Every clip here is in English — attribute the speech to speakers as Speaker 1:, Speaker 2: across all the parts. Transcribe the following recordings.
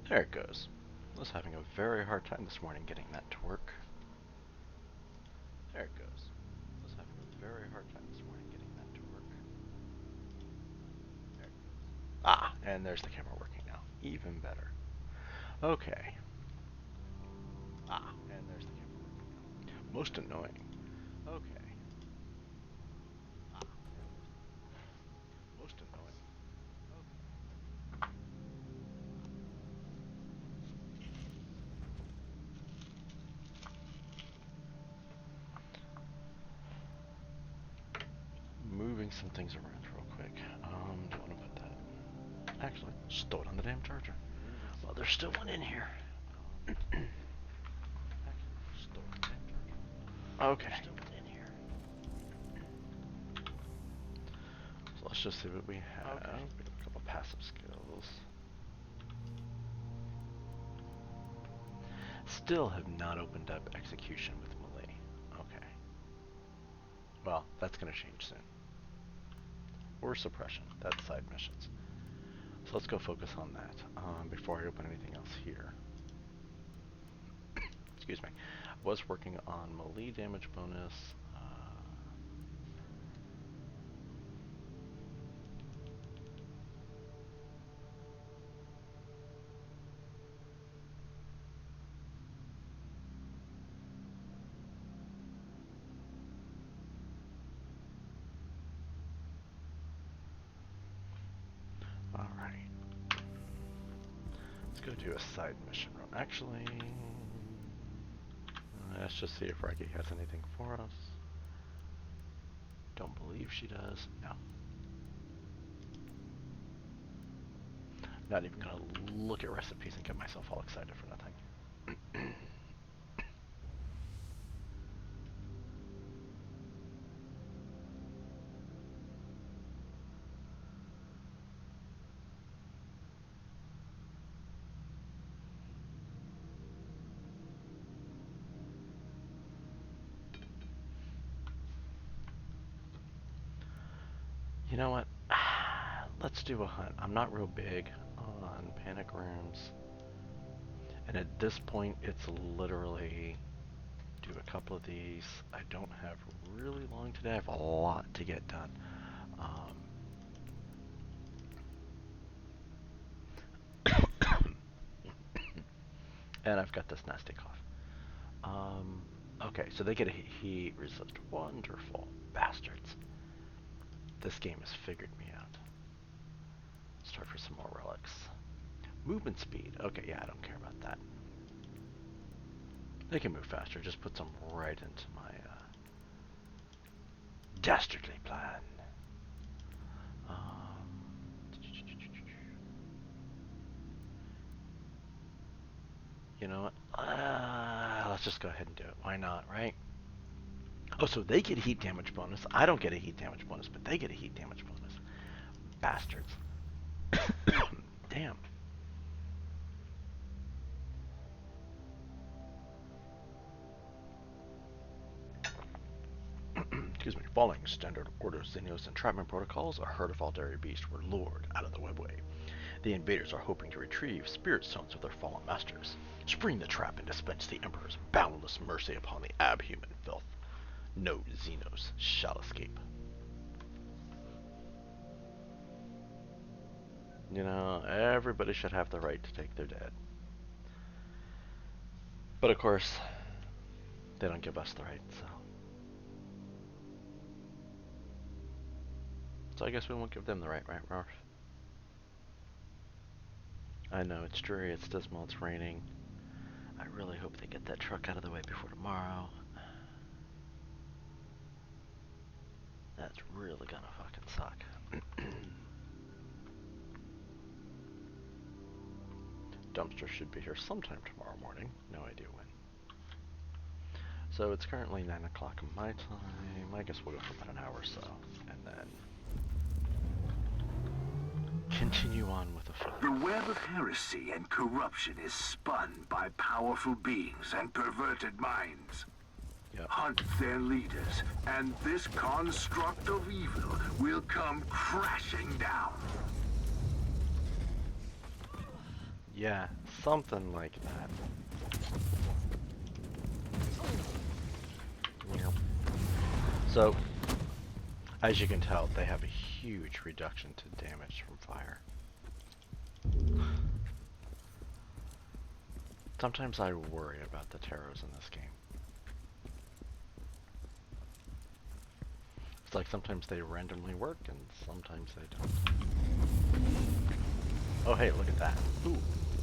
Speaker 1: There it goes. I was having a very hard time this morning getting that to work. There it goes. I was having a very hard time this morning getting that to work. There it goes. Ah, and there's the camera working now. Even better. Okay. Ah, and there's the camera working now. Most annoying. Okay. Ah, and there's the most annoying. Okay. Moving some things around real quick. Don't want to put that. Actually, just throw it on the damn charger. Well, there's still one in here. Okay. So let's just see what we have. Okay. We have a couple passive skills. Still have not opened up execution with melee. Okay. Well, that's going to change soon. Or suppression. That's side missions. So let's go focus on that before I open anything else here. Excuse me. I was working on melee damage bonus. Alright. Let's go do a side mission. Actually, let's just see if Reki has anything for us. Don't believe she does. No. Not even gonna look at recipes and get myself all excited for nothing. You know what? Let's do a hunt. I'm not real big on panic rooms. And at this point, it's literally do a couple of these. I don't have really long today. I have a lot to get done. And I've got this nasty cough. Okay, so they get a heat resist. Wonderful. Bastards. This game has figured me out. Start for some more relics. Movement speed. Okay, yeah, I don't care about that. They can move faster. Just puts them right into my dastardly plan. You know what? Let's just go ahead and do it. Why not, right? Oh, so they get heat damage bonus. I don't get a heat damage bonus, but they get a heat damage bonus. Bastards. Damn. Excuse me. Following standard order Xenios entrapment protocols, a herd of Aeldari beasts were lured out of the webway. The invaders are hoping to retrieve spirit stones of their fallen masters, spring the trap, and dispense the Emperor's boundless mercy upon the abhuman filth. No Xenos shall escape. You know, everybody should have the right to take their dead. But of course, they don't give us the right, so. So I guess we won't give them the right, Ralph? I know, it's dreary, it's dismal, it's raining. I really hope they get that truck out of the way before tomorrow. That's really gonna fucking suck. Dumpster should be here sometime tomorrow morning. No idea when. So it's currently 9 o'clock my time. I guess we'll go for about an hour or so. And then continue on with the fun.
Speaker 2: The web of heresy and corruption is spun by powerful beings and perverted minds.
Speaker 1: Yep.
Speaker 2: Hunt their leaders, and this construct of evil will come crashing down.
Speaker 1: Yeah, something like that. Yep. So, as you can tell, they have a huge reduction to damage from fire. Sometimes I worry about the Taros in this game. It's like sometimes they randomly work and sometimes they don't. Oh hey, look at that. Ooh,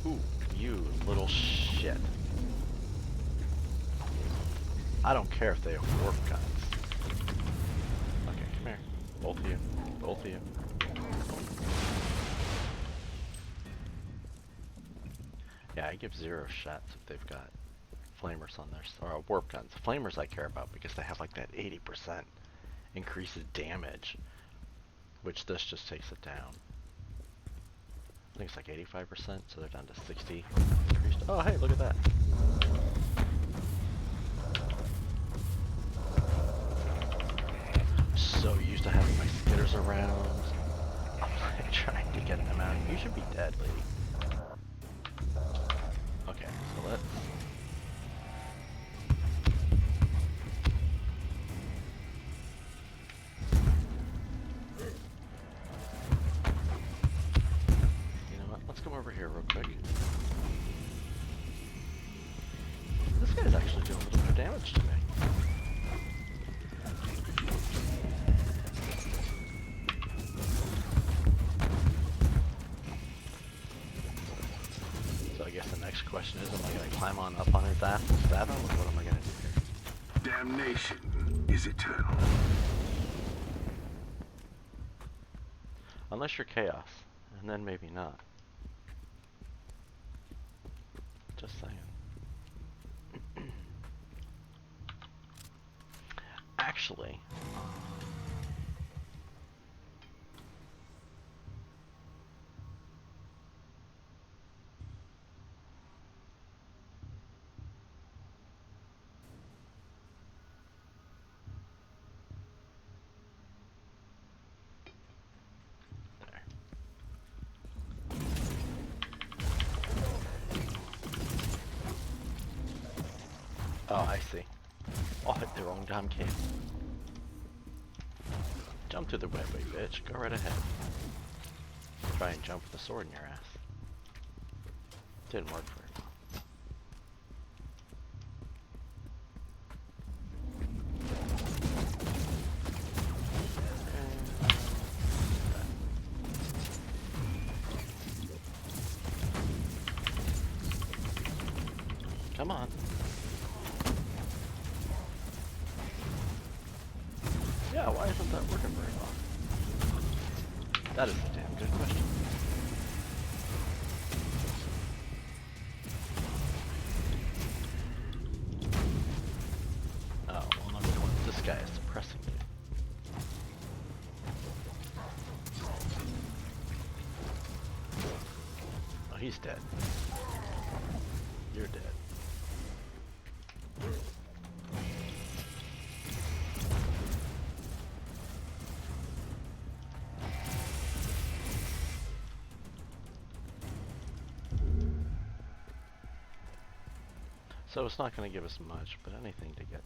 Speaker 1: ooh, you little shit. I don't care if they have warp guns. Okay, come here. Both of you. Both of you. Yeah, I give 0 shots if they've got flamers on their, or warp guns. Flamers I care about because they have like that 80% increases damage, which this just takes it down. I think it's like 85%, so they're down to 60 increased. Oh hey, look at that. I'm so used to having my skitters around. I'm trying to get them out. You should be dead, lady. Okay, so let's... You know what? Let's come over here real quick. This guy's actually doing a little bit of damage to me. So I guess the next question is, am I going to climb on up on his ass and stab him, or what am I going to do here?
Speaker 2: Damnation is eternal.
Speaker 1: Unless you're chaos, and then maybe not. Just saying. Actually, there. Oh, I see. Oh, hit the wrong damn kid. Jump through the webway, bitch. Go right ahead. Try and jump with a sword in your ass. Didn't work very well. Come on. Yeah, why isn't that working very well? That is a damn good question. Oh, well, number one, this guy is suppressing me. Oh, he's dead. You're dead. So it's not going to give us much, but anything to get.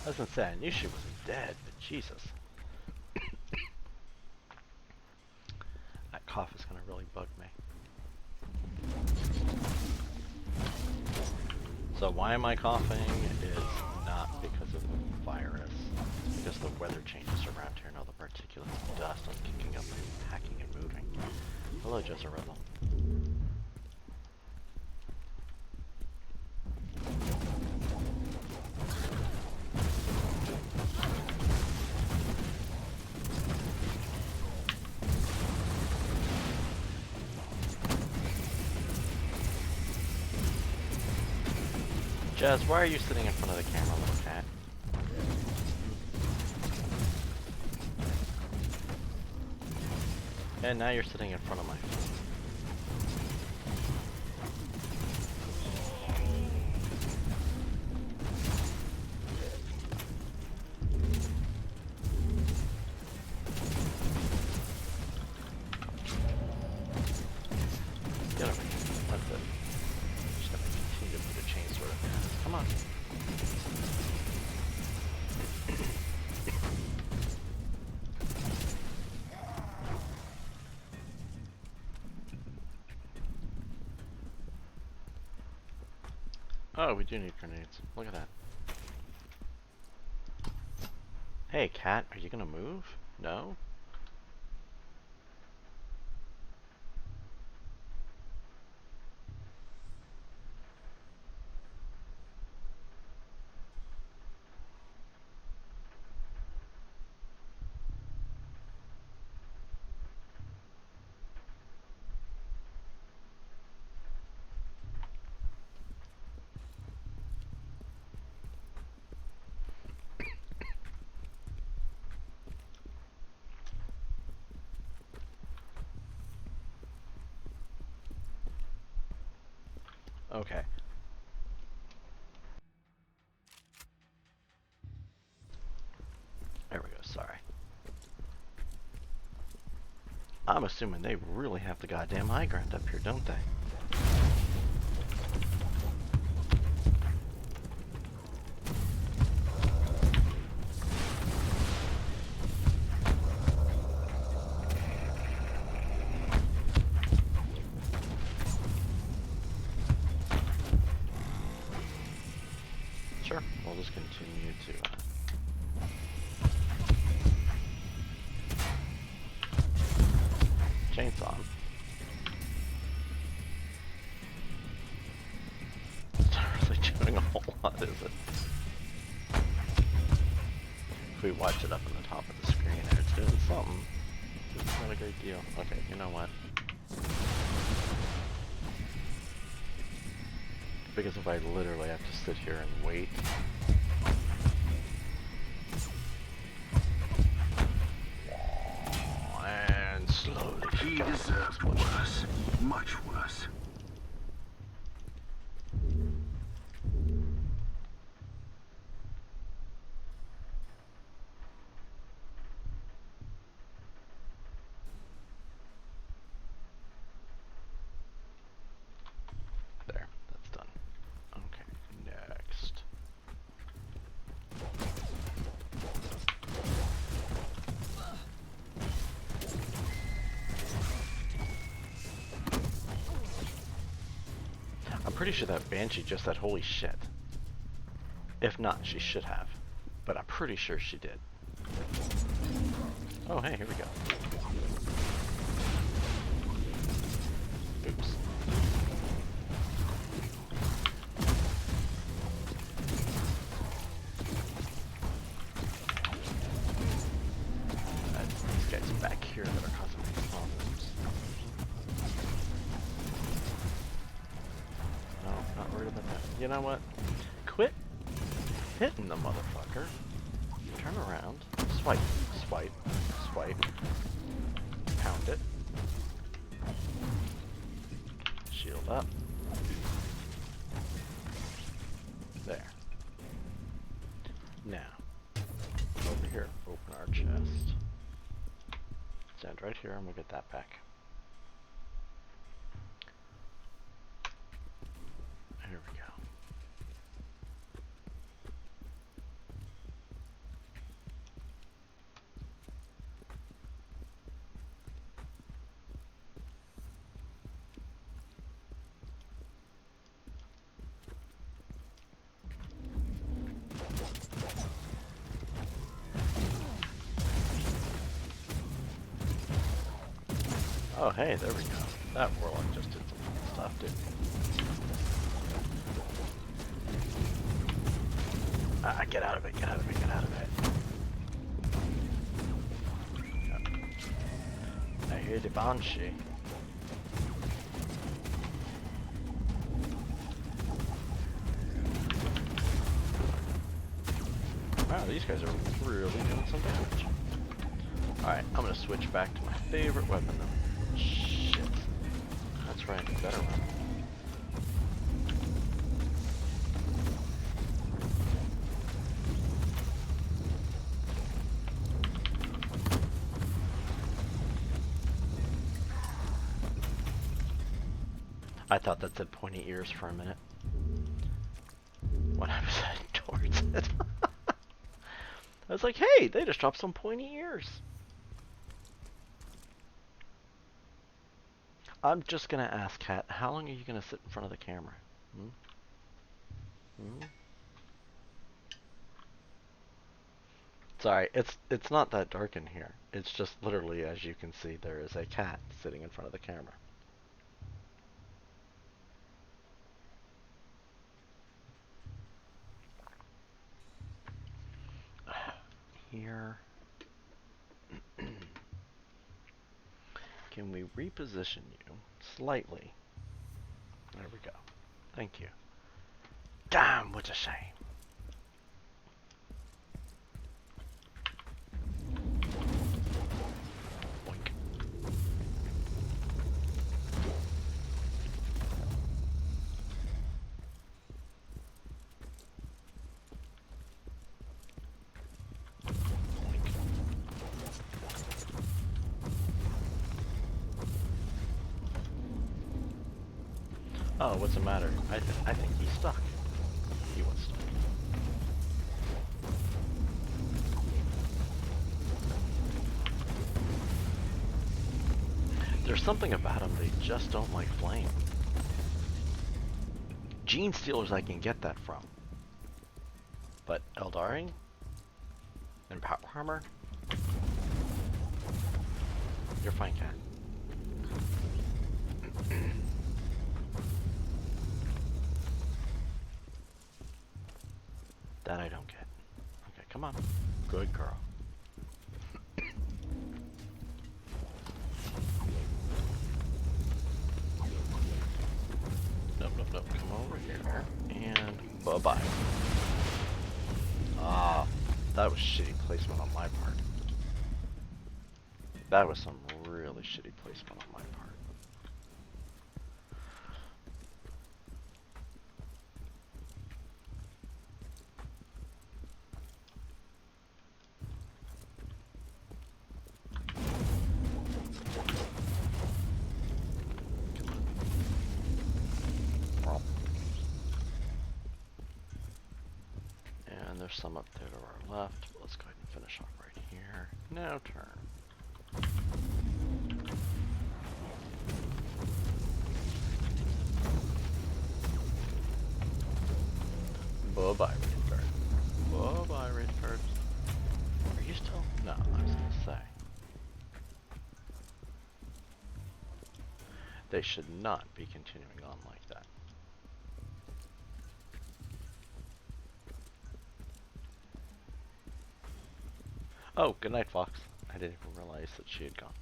Speaker 1: I was going to say, I knew she wasn't dead, but Jesus. That cough is going to really bug me. So why am I coughing? It's not because of the virus. It's because the weather changes around here and all the particulate dust I'm kicking up and hacking and moving. Hello, Jezerel. Jazz, why are you sitting in front of the camera, little cat? And now you're sitting in front of my phone. Get over here. That's it. Just gonna continue to put a chainsaw in there. Come on. Oh, we do need grenades. Look at that. Hey, cat, are you gonna move? No? Okay. There we go, sorry. I'm assuming they really have the goddamn high ground up here, don't they? Sure, we'll just continue to chainsaw him. It's not really doing a whole lot, is it? If we watch it up on the top of the screen, it's doing something. It's not a great deal. Okay, you know what? Because if I literally have to sit here and wait. And slowly.
Speaker 2: He deserved worse. Much worse.
Speaker 1: There, that's done. Okay, next. I'm pretty sure that Banshee just said holy shit. If not, she should have. But I'm pretty sure she did. Oh, hey, here we go. Oops. These guys back here that are causing me problems. No, not worried about that. You know what? Quit hitting the motherfucker. Turn around. Swipe. Swipe. Swipe. Pound it. Shield up. There. Now, over here, open our chest. Stand right here and we'll get that back. Here we go. Oh, hey, there we go. That warlock just did some stuff, didn't he? Ah, get out of it, get out of it, get out of it. Yep. I hear the Banshee. Wow, these guys are really doing some damage. Alright, I'm gonna switch back to my favorite weapon though. Shit. That's right, better run. I thought that said pointy ears for a minute when I was heading towards it. I was like, hey, they just dropped some pointy ears. I'm just gonna ask, Kat, how long are you gonna sit in front of the camera? Hmm? Hmm? Sorry, it's not that dark in here. It's just literally, as you can see, there is a cat sitting in front of the camera. Here. Can we reposition you slightly? There we go. Thank you. Damn, what a shame. Boink. Boink. Oh, what's the matter? I think he's stuck. He was stuck. There's something about them, they just don't like flame. Gene Stealers I can get that from. But Aeldari? And Power Armor? You're fine, Cat. That I don't get. Okay, come on. Good girl. Nope, nope, nope. Come over here. And bye-bye. Ah, that was shitty placement on my part. That was some really shitty placement on my part. And there's some up there to our left. Let's go ahead and finish off right here. Now turn. Bye-bye, Redbird. Bye-bye, Redbird. Are you still? No, I was gonna say. They should not be continuing on like that. Oh, good night, Fox. I didn't even realize that she had gone.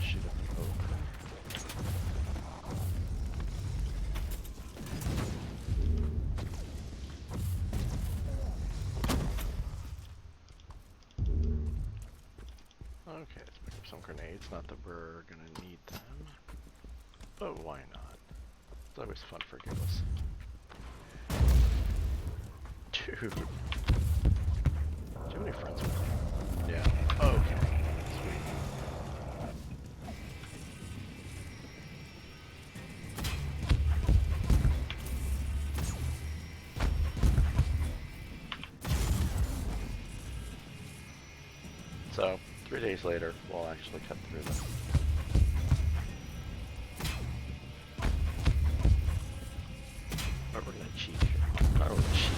Speaker 1: Shoot up the boat. Okay, let's pick up some grenades. Not that we're gonna need them, but why not? It's always fun for giggles. Dude. Do you have any friends with me? Yeah. Okay. Sweet. So, 3 days later, we'll actually cut through them. Or we're gonna cheat here. Or we're gonna cheat.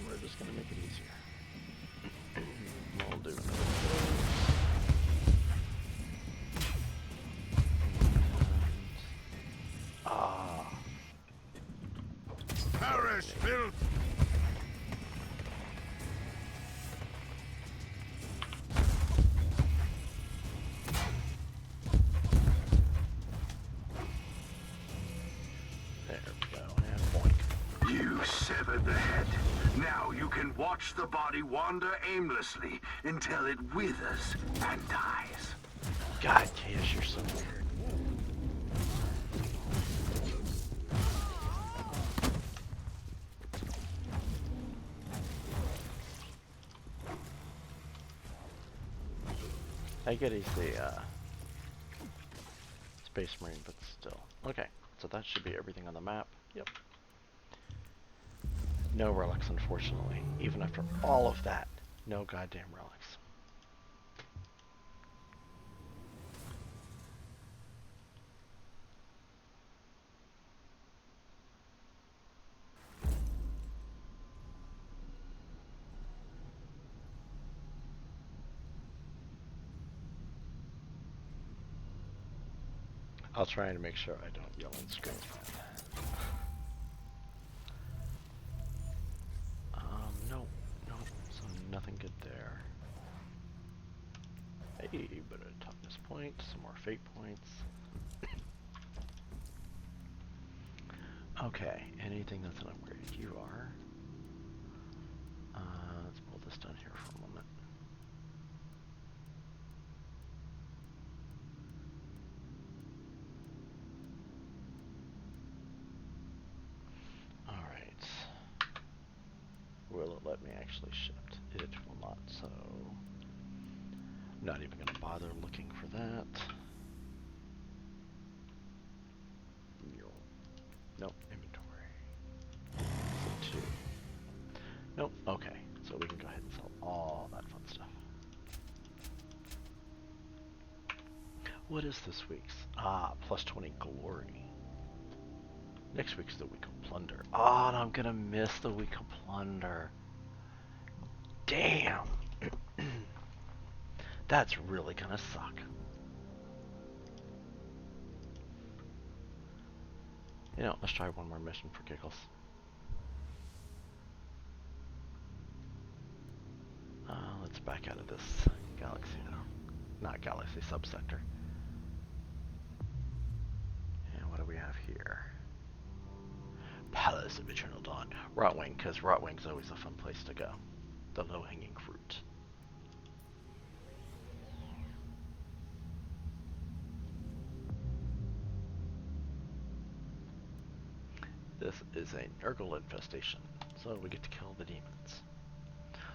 Speaker 1: We're just gonna make it easier. We'll do another
Speaker 2: Perish, filth!
Speaker 1: There we go, and boink.
Speaker 2: You severed the head. Now you can watch the body wander aimlessly until it withers and dies.
Speaker 1: God, Chaos, you're so weird. I get he's the Space Marine, but still. Okay, so that should be everything on the map. Yep. No relics, unfortunately. Even after all of that, no goddamn relics. I'll try and make sure I don't yell on screen. No, no, so nothing good there. Hey, but a toughness point, some more fate points. Okay, anything that's an upgrade. You are. Let's pull this down here for a moment. Alright. Will it let me actually shift? It will not, so I'm not even going to bother looking for that. Nope, inventory. So 2. Nope, okay. So we can go ahead and sell all that fun stuff. What is this week's? Plus 20 glory. Next week's the week of plunder. Oh, and I'm gonna miss the week of plunder. Damn. That's really gonna suck. You know, let's try one more mission for giggles. Let's back out of this galaxy now. Not galaxy, subsector. And what do we have here? Palace of Eternal Dawn. Rotwing, because Rotwing's always a fun place to go. The low-hanging fruit. This is a Nurgle infestation, so we get to kill the demons.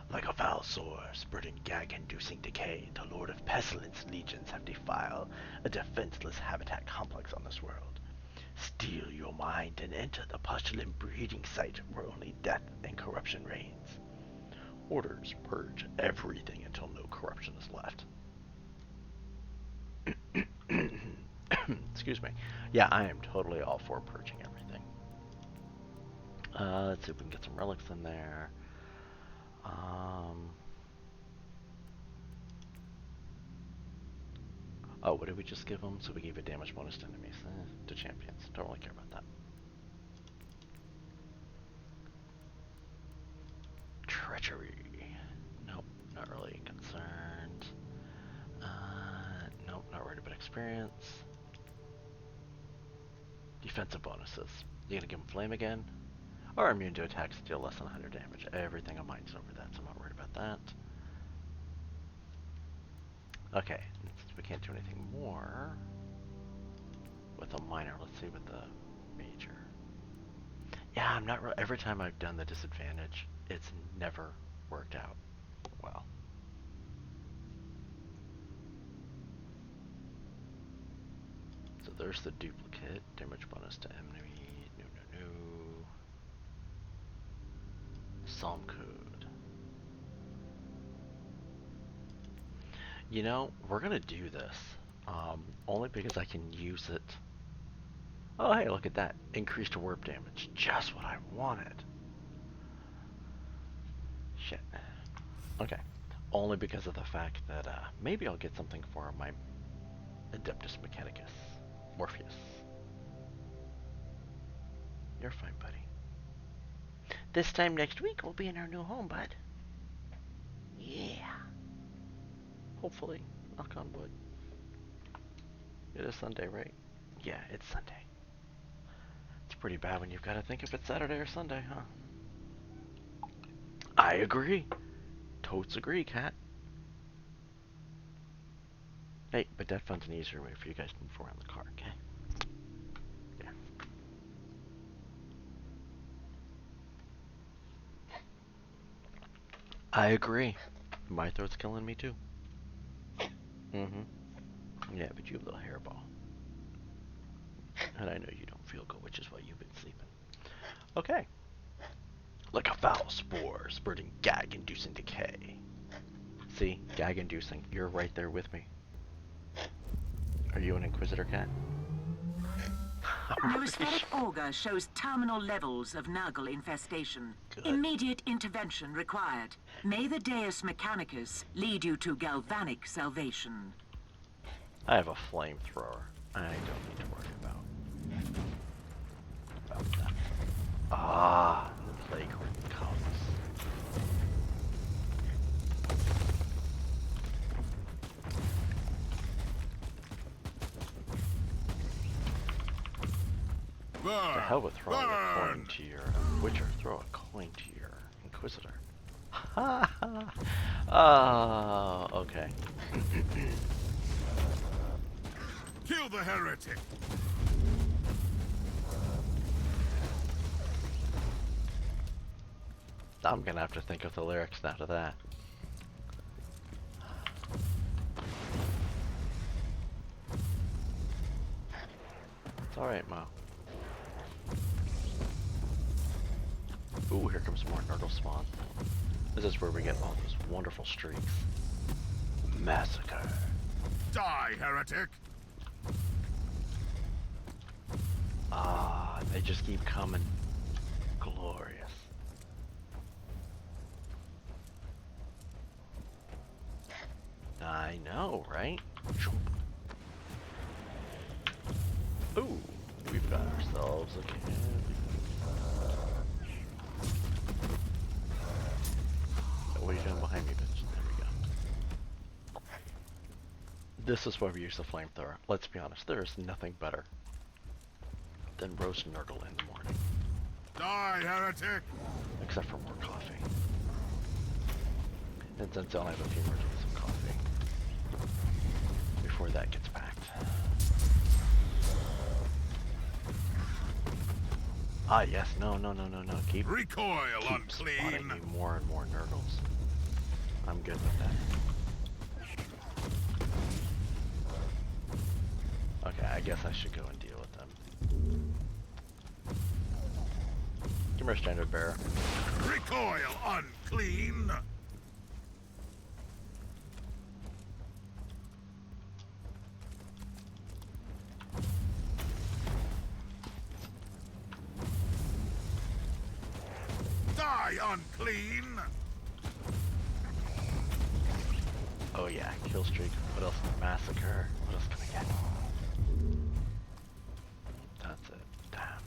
Speaker 1: Like a foul sore, spreading gag-inducing decay, the Lord of Pestilence legions have defiled a defenseless habitat complex on this world. Steel your mind and enter the postulant breeding site where only death and corruption reigns. Orders purge everything until no corruption is left. Excuse me. Yeah, I am totally all for purging everything. Let's see if we can get some relics in there. Oh, what did we just give them? So we gave a damage bonus to enemies. To champions. Don't really care about that. Treachery. Nope, not really concerned. Nope, not worried about experience. Defensive bonuses. You gonna give them flame again? Or immune to attacks deal less than 100 damage. Everything on mine's over that, so I'm not worried about that. Okay, since we can't do anything more with a minor, let's see with the major. Yeah, I'm not every time I've done the disadvantage, it's never worked out well. So there's the duplicate, damage bonus to enemy, no. Psalm code. You know, we're gonna do this, only because I can use it. Oh hey, look at that, increased warp damage, just what I wanted. Shit. Okay, only because of the fact that maybe I'll get something for my Adeptus Mechanicus, Morpheus. You're fine, buddy. This time next week, we'll be in our new home, bud. Yeah. Hopefully. Knock on wood. It is Sunday, right? Yeah, it's Sunday. It's pretty bad when you've got to think if it's Saturday or Sunday, huh? I agree. Totes agree, Cat. Hey, but that fun's an easier way for you guys to move around the car, okay? Yeah. I agree. My throat's killing me too. Mm-hmm. Yeah, but you have a little hairball. And I know you don't feel good, which is why you've been sleeping. Okay. Like a foul spore, spreading gag-inducing decay. See? Gag-inducing. You're right there with me. Are you an Inquisitor, Cat?
Speaker 3: Neurospheric auger shows terminal levels of Nurgle infestation.
Speaker 1: Good.
Speaker 3: Immediate intervention required. May the Deus Mechanicus lead you to galvanic salvation.
Speaker 1: I have a flamethrower. I don't need to worry about that. Ah, the plague comes. The hell with throwing a coin to your Witcher. Throw a coin to your Inquisitor. Ha ha. Oh, okay.
Speaker 2: Kill the heretic!
Speaker 1: I'm gonna have to think of the lyrics now to that. It's alright, Mo. Ooh, here comes more Nurgle spawn. This is where we get all those wonderful streaks. Massacre.
Speaker 2: Die, heretic!
Speaker 1: Ah, they just keep coming. Glorious. I know, right? Ooh, we've got ourselves a cannon. What are you doing behind me, bitch? There we go. This is why we use the flamethrower. Let's be honest, there is nothing better than roast Nurgle in the morning.
Speaker 2: Die, heretic!
Speaker 1: Except for more coffee. And since I'll have a few more to get some coffee before that gets packed. Ah, yes. No. Keep
Speaker 2: Recoil,
Speaker 1: spawning
Speaker 2: unclean!
Speaker 1: me more and more Nurgles. I'm good with that. Okay, I guess I should go and deal with them. Give me a standard bearer.
Speaker 2: Recoil, unclean! Die, unclean!
Speaker 1: Oh yeah, kill streak. What else? Massacre. What else can I get? That's it. Damn.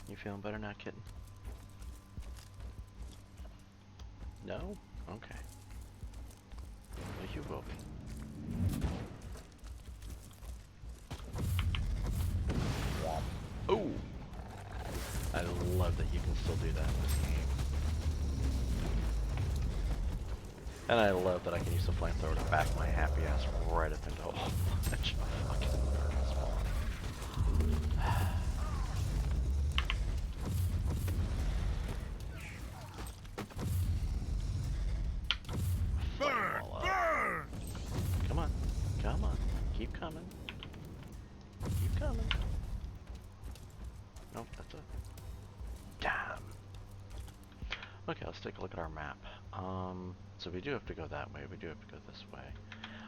Speaker 1: You feeling better now, kitten? No? Okay. Well, you will be. Ooh! I love that you can still do that in this game. And I love that I can use the flamethrower to back my happy ass right up into a whole bunch of fucking Nurgle spawn.
Speaker 2: Burn! Burn!
Speaker 1: Come on. Come on. Keep coming. Keep coming. Nope, that's it. Damn. Okay, let's take a look at our map. So we do have to go that way. We do have to go this way.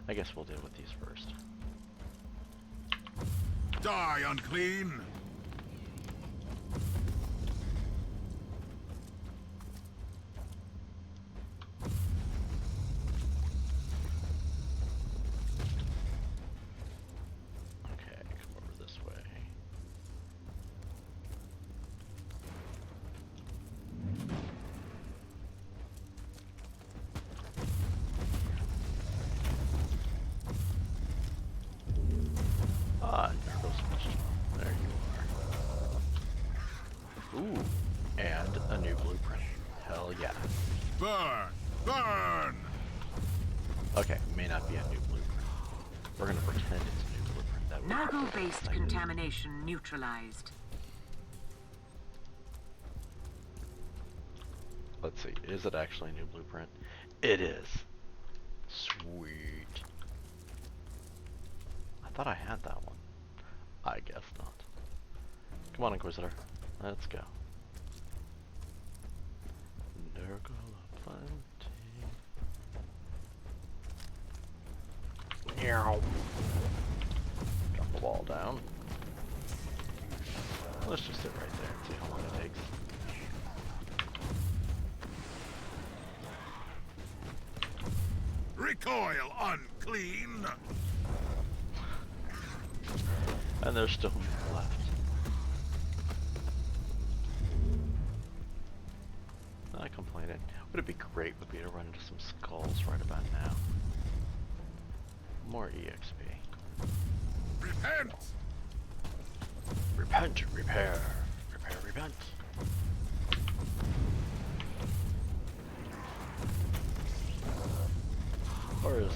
Speaker 1: I guess we'll deal with these first.
Speaker 2: Die, unclean!
Speaker 1: Okay, come over this way. Ah, Nurgle's much. There you are. Ooh, and a new blueprint. Hell yeah.
Speaker 4: Burn! Burn!
Speaker 1: Okay, may not be a new blueprint. We're gonna pretend it's a new blueprint. That would be
Speaker 3: Nago-based
Speaker 1: exciting.
Speaker 3: contamination neutralized.
Speaker 1: Let's see, is it actually a new blueprint? It is. Sweet. I thought I had that one. I guess not. Come on, Inquisitor. Let's go. Nurgle plenty. Meow. Drop the wall down. Let's just sit right there and see how long it takes.
Speaker 4: Recoil, unclean!
Speaker 1: And there's still more left. Not complaining. Would it be great would be to run into some skulls right about now. More EXP.
Speaker 4: Repent!
Speaker 1: Repent, repair. Repair, repent. Or as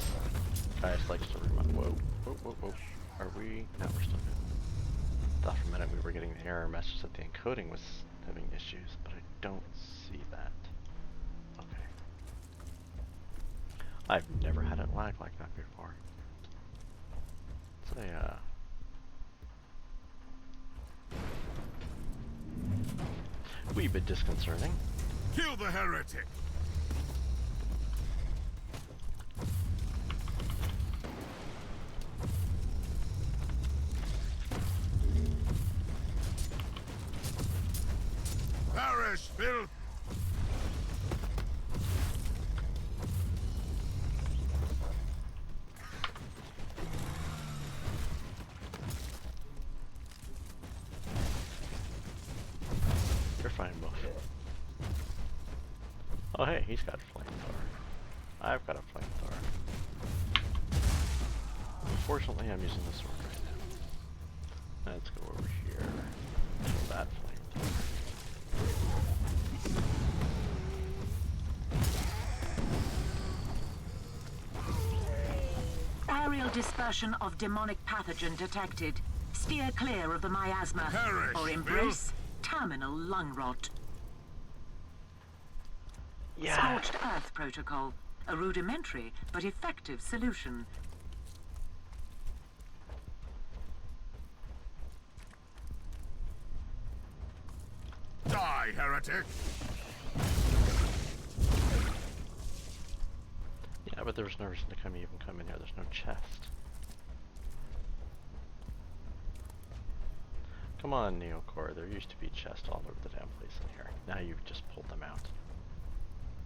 Speaker 1: Caius likes to remind. Whoa, whoa, whoa, whoa. Are we? No, we're still good. Thought for a minute we were getting the error message that the encoding was having issues, but I don't see that. Okay. I've never had it lag like that before. It's a, wee bit disconcerting.
Speaker 4: Kill the heretic! Perish, filth!
Speaker 1: You're fine, Wolf. Oh hey, he's got a flamethrower. I've got a flamethrower. Unfortunately, I'm using the sword right now. Let's go over here. Kill that flamethrower.
Speaker 3: Aerial dispersion of demonic pathogen detected. Steer clear of the miasma
Speaker 4: Perish,
Speaker 3: or embrace terminal lung rot.
Speaker 1: Yeah.
Speaker 3: Scorched Earth Protocol. A rudimentary but effective solution.
Speaker 4: Die, heretic!
Speaker 1: Yeah, but there was no reason to even come in here. There's no chest. Come on, Neocore. There used to be chests all over the damn place in here. Now you've just pulled them out.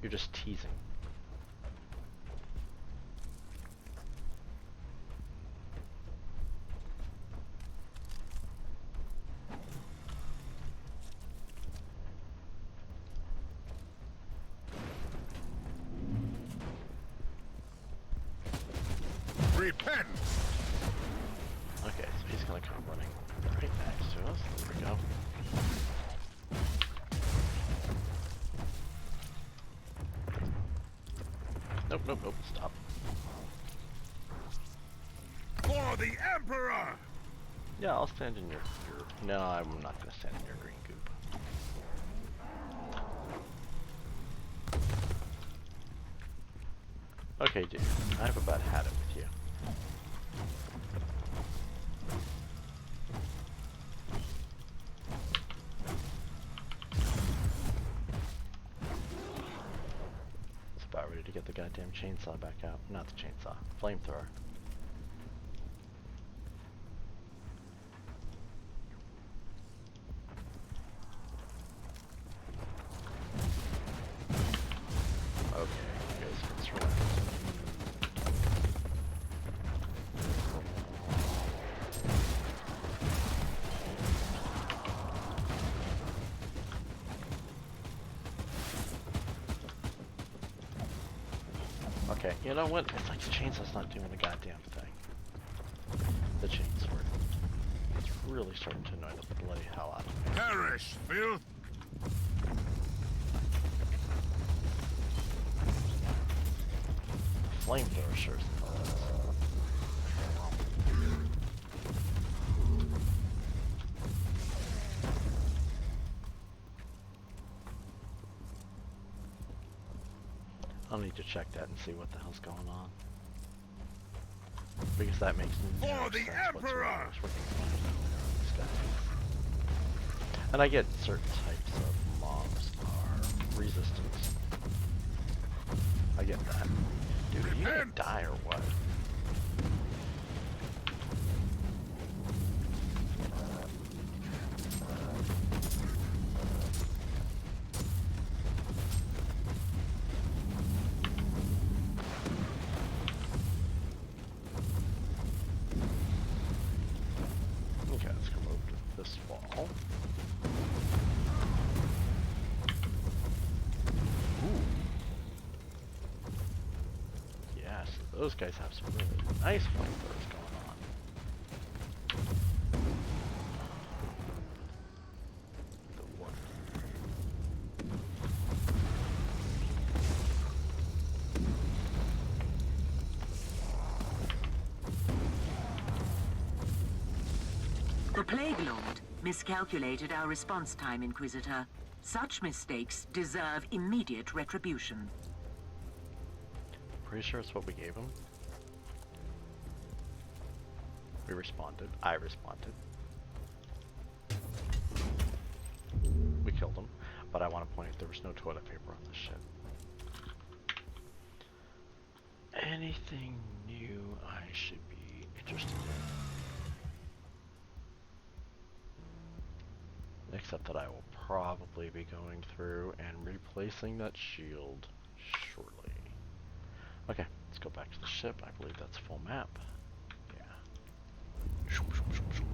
Speaker 1: You're just teasing.
Speaker 4: Repent!
Speaker 1: Okay, so he's gonna come running right next to us. There we go. Nope, nope, nope. Stop.
Speaker 4: For the Emperor!
Speaker 1: Yeah, I'll stand in your... No, I'm not gonna stand in your green goop. Okay, dude. I've about had it with you. It's about ready to get the goddamn chainsaw back out. Not the chainsaw. Flamethrower. Okay, you guys can surround. Okay, you know what? It's like the chainsaw's not doing the goddamn thing. The chainsword. It's really starting to annoy the bloody hell out of me.
Speaker 4: Perish, filth!
Speaker 1: flamethrower sure as hell does. I'll need to check that and see what the hell's going on. Because that makes no
Speaker 4: For the
Speaker 1: sense
Speaker 4: Emperor!
Speaker 1: whatsoever. We're gonna find out later on this guy. And I get certain types of mobs are resistant. I get that. Dude, are you gonna
Speaker 4: Repent!
Speaker 1: die or what? Okay, let's come over to this wall. Ooh. Yeah, so those guys have some really nice flamethrowers going on. The one.
Speaker 3: The Plague Lord miscalculated our response time, Inquisitor. Such mistakes deserve immediate retribution.
Speaker 1: Pretty sure it's what we gave him. We responded. I responded. We killed him. But I want to point out there was no toilet paper on this ship. Anything new I should be interested in? Except that I will probably be going through and replacing that shield shortly. Okay, let's go back to the ship. I believe that's full map. Yeah. Shoom, shoom, shoom, shoom.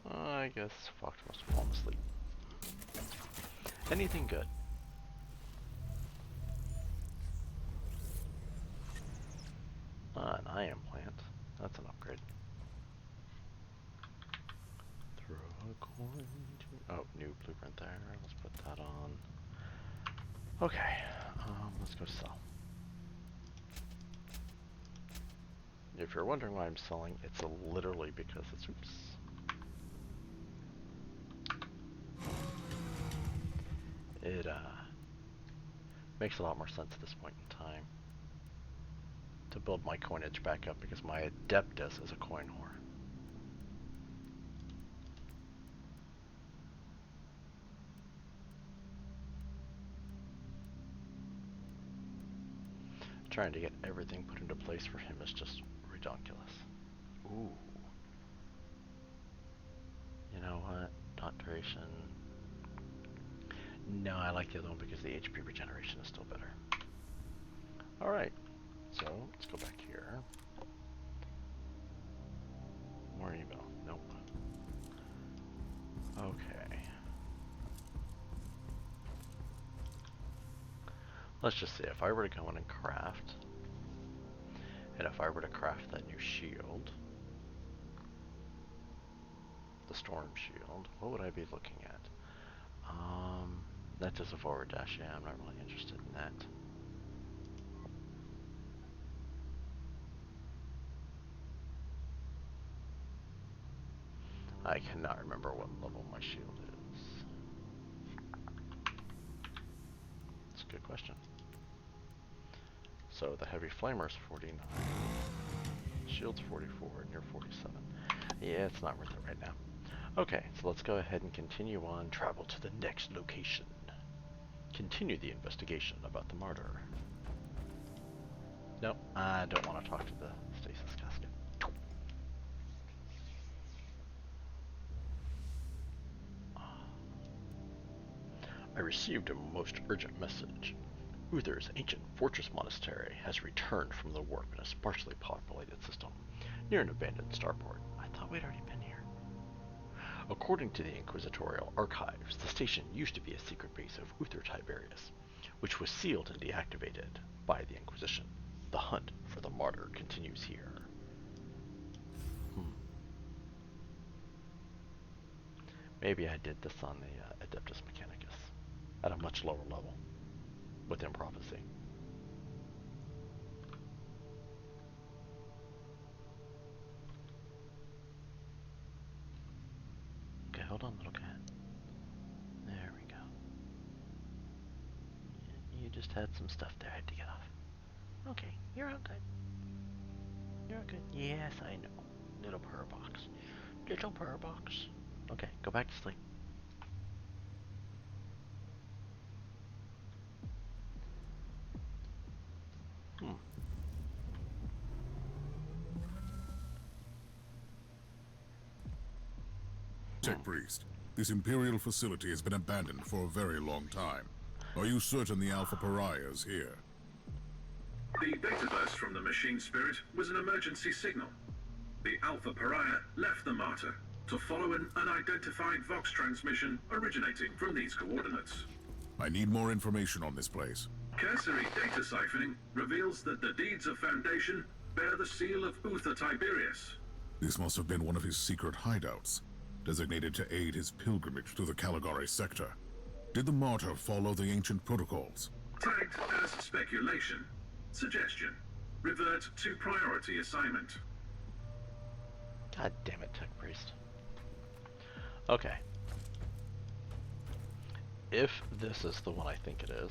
Speaker 1: I guess Fox must have fallen asleep. Anything good? An ion plant. That's an upgrade. Throw a coin to... Oh, new blueprint there. Let's put that on. Okay. Let's go sell. If you're wondering why I'm selling, it's literally because it's... Oops. It, makes a lot more sense at this point in time to build my coinage back up because my Adeptus is a coin whore. Trying to get everything put into place for him is just ridiculous. Ooh. You know what? Dot duration. No, I like the other one because the HP regeneration is still better. Alright. So, let's go back here. More email. Nope. Okay. Let's just see, if I were to go in and craft, and if I were to craft that new shield, the storm shield, what would I be looking at? That does a forward dash, yeah, I'm not really interested in that. I cannot remember what level my shield is. That's a good question. So the heavy flamer's 49. Shield's 44 and you're 47. Yeah, it's not worth it right now. Okay, so let's go ahead and continue on. Travel to the next location. Continue the investigation about the Martyr. Nope, I don't want to talk to the stasis casket. I received a most urgent message. Uther's ancient fortress monastery has returned from the warp in a sparsely populated system, near an abandoned starport. I thought we'd already been here. According to the Inquisitorial archives, the station used to be a secret base of Uther Tiberius, which was sealed and deactivated by the Inquisition. The hunt for the Martyr continues here. Maybe I did this on the Adeptus Mechanicus at a much lower level within prophecy. Okay, hold on, little cat. There we go. You just had some stuff there I had to get off. Okay, you're all good. You're all good. Yes, I know. Little purr box. Little purr box. Okay, go back to sleep.
Speaker 4: Tech Priest, this Imperial facility has been abandoned for a very long time. Are you certain the Alpha Pariah is here?
Speaker 2: The data burst from the machine spirit was an emergency signal. The Alpha Pariah left the Martyr to follow an unidentified Vox transmission originating from these coordinates.
Speaker 4: I need more information on this place.
Speaker 2: Cursory data siphoning reveals that the deeds of Foundation bear the seal of Uther Tiberius.
Speaker 4: This must have been one of his secret hideouts, designated to aid his pilgrimage to the Caligari sector. Did the Martyr follow the ancient protocols?
Speaker 2: Tagged as speculation. Suggestion. Revert to priority assignment.
Speaker 1: God damn it, Tech Priest. Okay. If this is the one I think it is,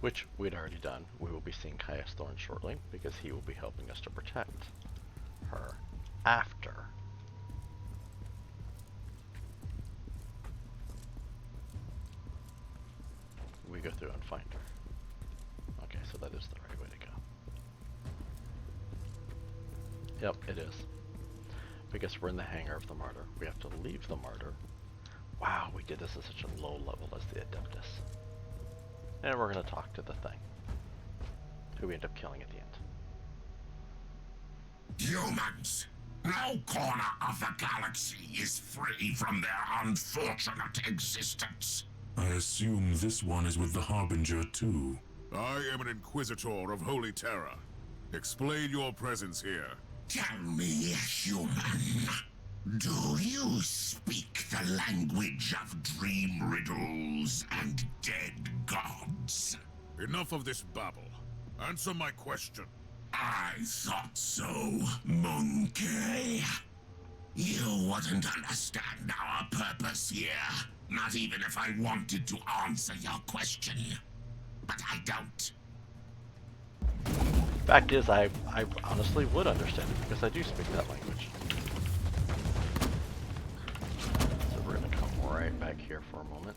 Speaker 1: which we'd already done, we will be seeing Caius Thorn shortly, because he will be helping us to protect her after we go through and find her. Okay, so that is the right way to go. Yep, it is. Because we're in the hangar of the Martyr. We have to leave the Martyr. Wow, we did this at such a low level as the Adeptus. And we're going to talk to the thing, who we end up killing at the end.
Speaker 5: Humans, no corner of the galaxy is free from their unfortunate existence.
Speaker 6: I assume this one is with the Harbinger too.
Speaker 4: I am an Inquisitor of Holy Terror. Explain your presence here.
Speaker 5: Tell me, human, do you speak the language of dream riddles and dead gods?
Speaker 4: Enough of this babble. Answer my question.
Speaker 5: I thought so, monkey. You wouldn't understand our purpose here, not even if I wanted to answer your question. But I don't.
Speaker 1: Fact is, I honestly would understand it, because I do speak that language. So we're gonna come right back here for a moment.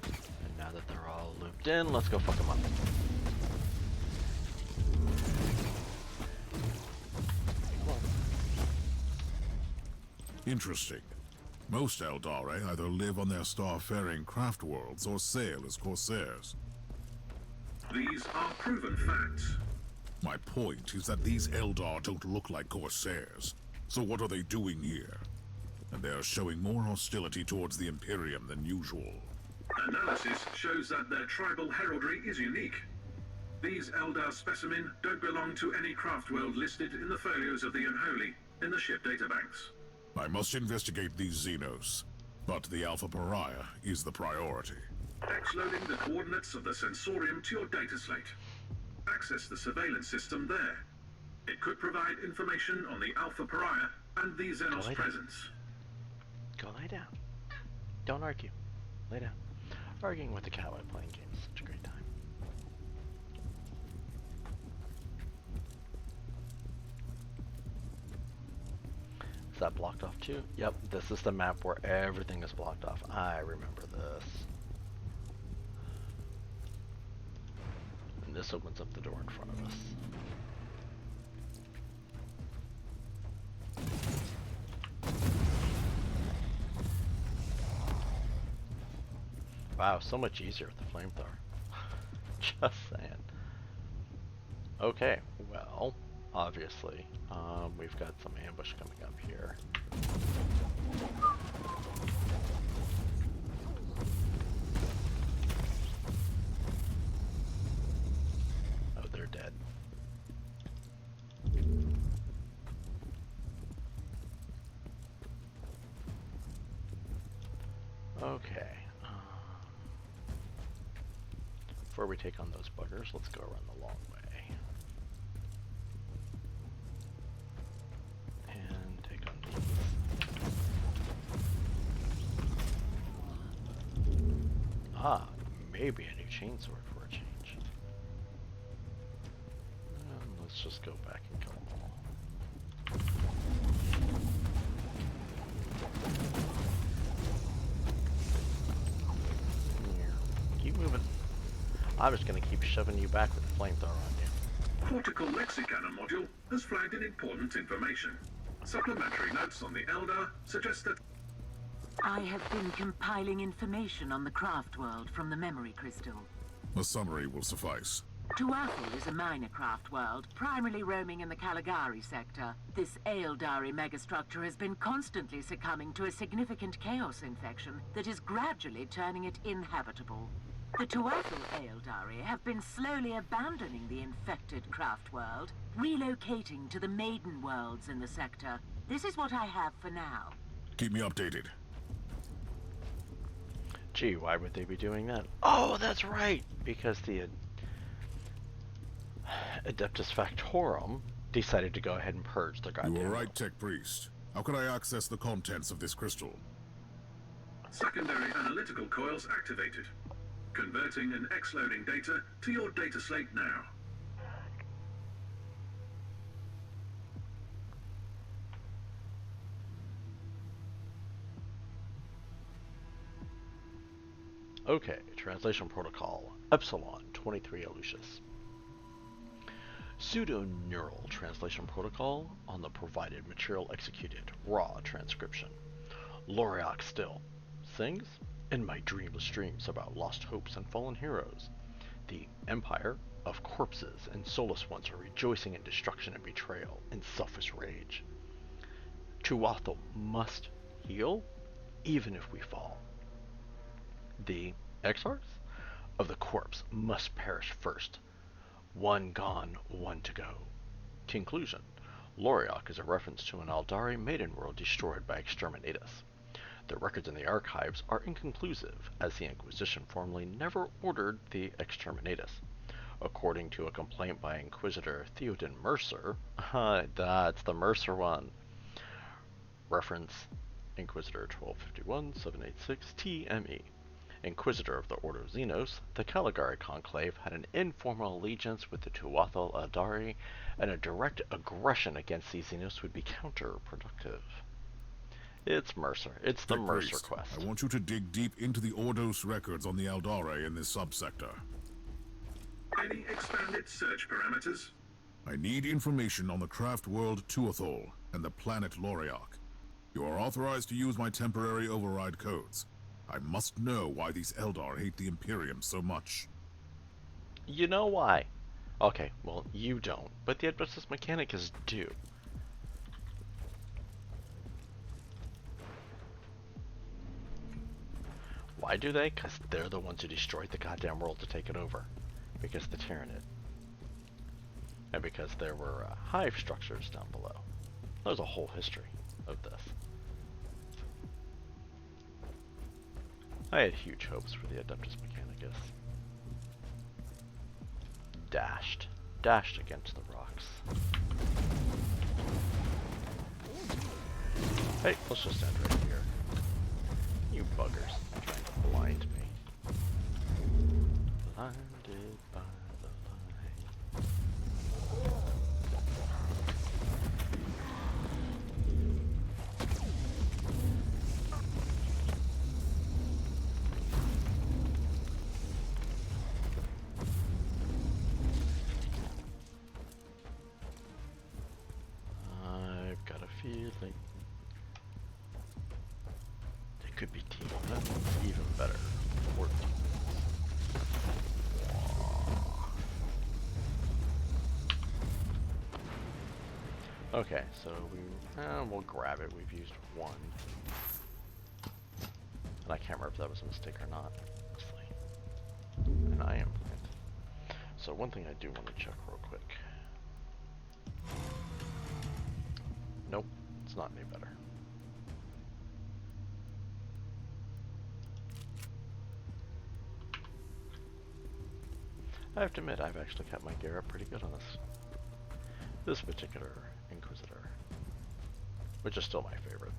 Speaker 1: And now that they're all looped in, let's go fuck them up.
Speaker 4: Interesting. Most Aeldari either live on their star-faring craft worlds or sail as corsairs.
Speaker 2: These are proven facts.
Speaker 4: My point is that these Eldar don't look like corsairs. So what are they doing here? And they are showing more hostility towards the Imperium than usual.
Speaker 2: Analysis shows that their tribal heraldry is unique. These Eldar specimen don't belong to any craft world listed in the folios of the Unholy in the ship databanks.
Speaker 4: I must investigate these Xenos, but the Alpha Pariah is the priority.
Speaker 2: X-loading the coordinates of the Sensorium to your data slate. Access the surveillance system there. It could provide information on the Alpha Pariah and the Xenos presence.
Speaker 1: Go lay down. Don't argue. Lay down. Arguing with the cat while playing games is such a great time. Is that blocked off too? Yep, this is the map where everything is blocked off. I remember this. And this opens up the door in front of us. Wow, so much easier with the flamethrower. Just saying. Okay, well, obviously, we've got some ambush coming up here. Oh, they're dead. Okay. Before we take on those buggers, let's go around the long way. And take on these. Ah, maybe a new chainsword for a change. Let's just go back and kill them all. Keep moving. I'm just gonna keep shoving you back with the flamethrower on you.
Speaker 2: Cortical Lexicannon module has flagged in important information. Supplementary notes on the Eldar suggest that
Speaker 3: I have been compiling information on the craft world from the memory crystal.
Speaker 4: A summary will suffice.
Speaker 3: Tuatha is a minor craft world, primarily roaming in the Caligari sector. This Aeldari megastructure has been constantly succumbing to a significant chaos infection that is gradually turning it inhabitable. The Tuatha Aeldari have been slowly abandoning the infected craft world, relocating to the maiden worlds in the sector. This is what I have for now.
Speaker 4: Keep me updated.
Speaker 1: Gee, why would they be doing that? Oh, that's right! Because the Adeptus Factorum decided to go ahead and purge the goddamn...
Speaker 4: You were right, Tech Priest. How can I access the contents of this crystal?
Speaker 2: secondary analytical coils activated. Converting and X-loading data to your data slate now.
Speaker 1: Okay, translation protocol, Epsilon 23 Lucius. Pseudo-neural translation protocol on the provided material executed, raw transcription. Loriok still. Things in my dreamless dreams about lost hopes and fallen heroes. The empire of corpses and soulless ones are rejoicing in destruction and betrayal and selfish rage. Tuatha must heal, even if we fall. The exarchs of the corpse must perish first. One gone, one to go. Conclusion. Loriok is a reference to an Aeldari maiden world destroyed by Exterminatus. The records in the archives are inconclusive, as the Inquisition formally never ordered the Exterminatus. According to a complaint by Inquisitor Theoden Mercer, that's the Mercer one. Reference Inquisitor 1251-786 TME. Inquisitor of the Order of Xenos, the Caligari Conclave had an informal allegiance with the Tuatha Aeldari, and a direct aggression against the Xenos would be counterproductive. It's Mercer. It's the Mercer quest.
Speaker 4: I want you to dig deep into the Ordos records on the Aeldari in this subsector.
Speaker 2: Any expanded search parameters?
Speaker 4: I need information on the craft world Tuathol and the planet Loriok. You are authorized to use my temporary override codes. I must know why these Eldar hate the Imperium so much.
Speaker 1: You know why? Okay, well, you don't, but the Adeptus Mechanicus do. Why do they? Because they're the ones who destroyed the goddamn world to take it over. Because of the Tyranid. And because there were hive structures down below. There's a whole history of this. I had huge hopes for the Adeptus Mechanicus. Dashed against the rocks. Hey, let's just end right here. You buggers, trying to blind me. Blinded by the light. I've got a feeling they could be team up even better. Or okay, so we'll grab it. We've used one. And I can't remember if that was a mistake or not, honestly. And I am blind. So one thing I do want to check real quick. Nope, it's not any better. I have to admit, I've actually kept my gear up pretty good on this particular Inquisitor, which is still my favorite.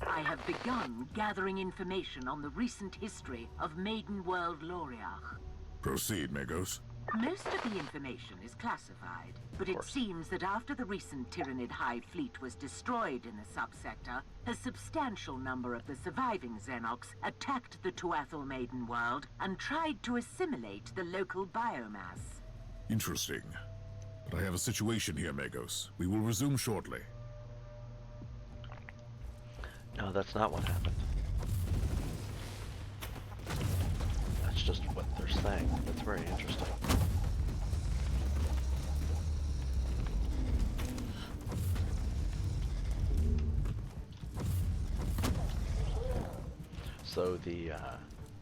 Speaker 3: I have begun gathering information on the recent history of Maiden World Loriach.
Speaker 4: Proceed, Magos.
Speaker 3: Most of the information is classified, but it seems that after the recent Tyranid High Fleet was destroyed in the subsector, a substantial number of the surviving Xenox attacked the Tuathal Maiden World and tried to assimilate the local biomass.
Speaker 4: Interesting. But I have a situation here, Magos. We will resume shortly.
Speaker 1: No, that's not what happened. That's just what they're saying. That's very interesting. So the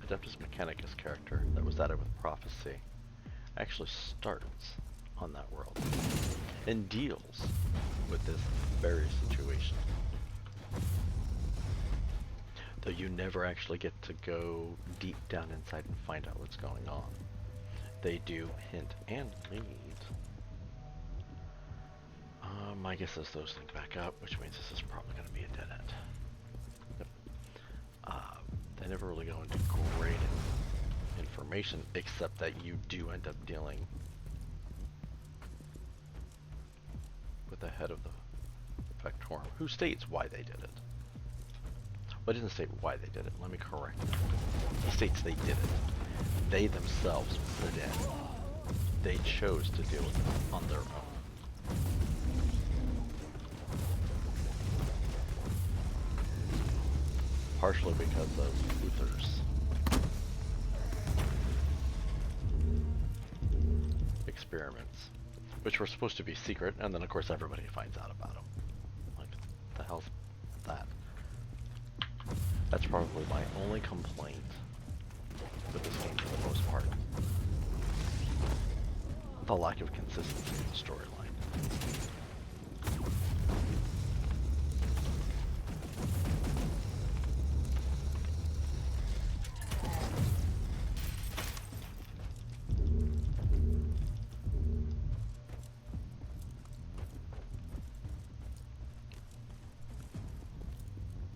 Speaker 1: Adeptus Mechanicus character that was added with Prophecy actually starts on that world and deals with this very situation. Though you never actually get to go deep down inside and find out what's going on. They do hint and lead. I guess as those things back up, which means this is probably going to be a dead end. Yep. They never really go into great information, except that you do end up dealing with the head of the Vectorum, who states why they did it. Well, it didn't state why they did it. Let me correct that. He states they did it. They themselves put it in. They chose to deal with it on their own. Partially because of Uther's experiments, which were supposed to be secret, and then of course everybody finds out about them. Like, the hell's that? That's probably my only complaint with this game for the most part. The lack of consistency in the storyline.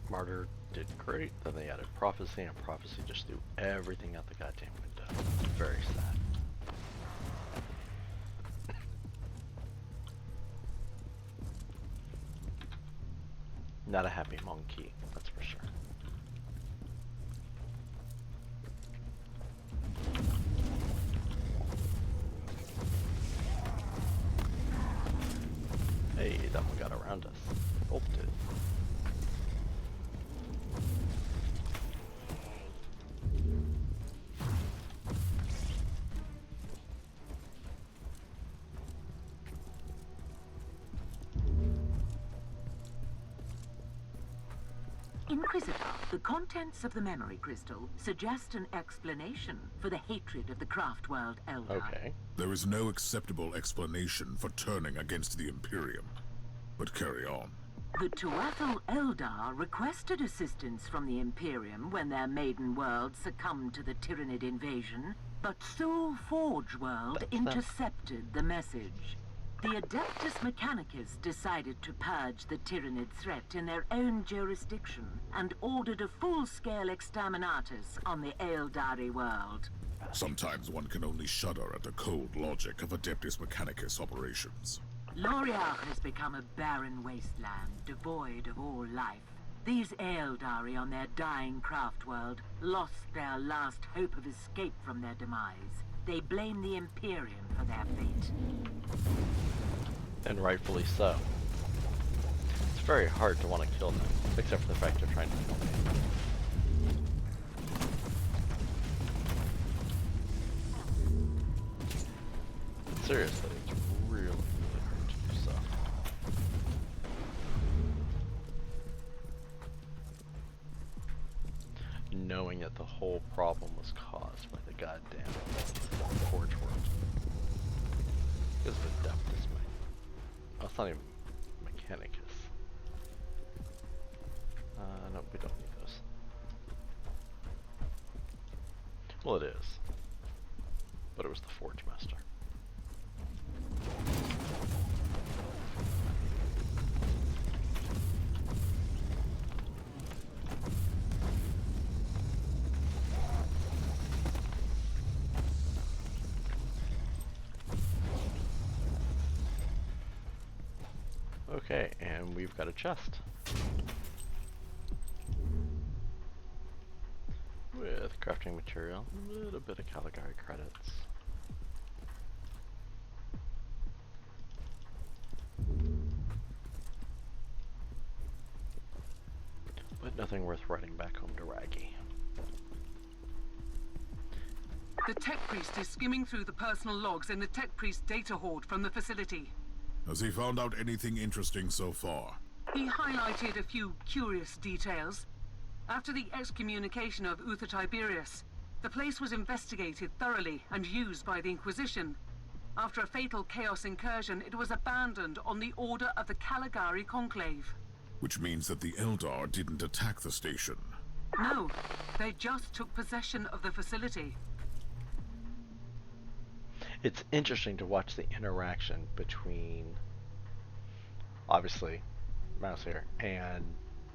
Speaker 1: Martyr did great, then they added Prophecy, and Prophecy just threw everything out the goddamn window. Very sad. Not a happy monkey, that's for sure. Hey, that one got around us. Both did.
Speaker 3: Inquisitor, the contents of the memory crystal suggest an explanation for the hatred of the craft world Eldar.
Speaker 1: Okay.
Speaker 4: There is no acceptable explanation for turning against the Imperium. But carry on.
Speaker 3: The Tuathal Eldar requested assistance from the Imperium when their maiden world succumbed to the Tyranid invasion, but Soul Forge World intercepted the message. The Adeptus Mechanicus decided to purge the Tyranid threat in their own jurisdiction and ordered a full-scale exterminatus on the Aeldari world.
Speaker 4: Sometimes one can only shudder at the cold logic of Adeptus Mechanicus operations.
Speaker 3: Loriach has become a barren wasteland, devoid of all life. These Aeldari on their dying craft world lost their last hope of escape from their demise. They blame the Imperium for their fate.
Speaker 1: And rightfully so. It's very hard to want to kill them, except for the fact they're trying to kill me. Seriously, it's really, really hard to do so. Knowing that the whole problem was caused by the goddamn Forge World. Because of the Adeptus Oh, it's not even Mechanicus. No, we don't need those. Well, it is. But it was the Forge Okay, and we've got a chest. With crafting material, a little bit of Caligari credits. But nothing worth writing back home to Raggy.
Speaker 7: The Tech Priest is skimming through the personal logs in the Tech Priest data hoard from the facility.
Speaker 4: Has he found out anything interesting so far?
Speaker 7: He highlighted a few curious details. After the excommunication of Uther Tiberius, the place was investigated thoroughly and used by the Inquisition. After a fatal Chaos incursion, it was abandoned on the order of the Caligari Conclave.
Speaker 4: Which means that the Eldar didn't attack the station.
Speaker 7: No, they just took possession of the facility.
Speaker 1: It's interesting to watch the interaction between, obviously, Mouse here and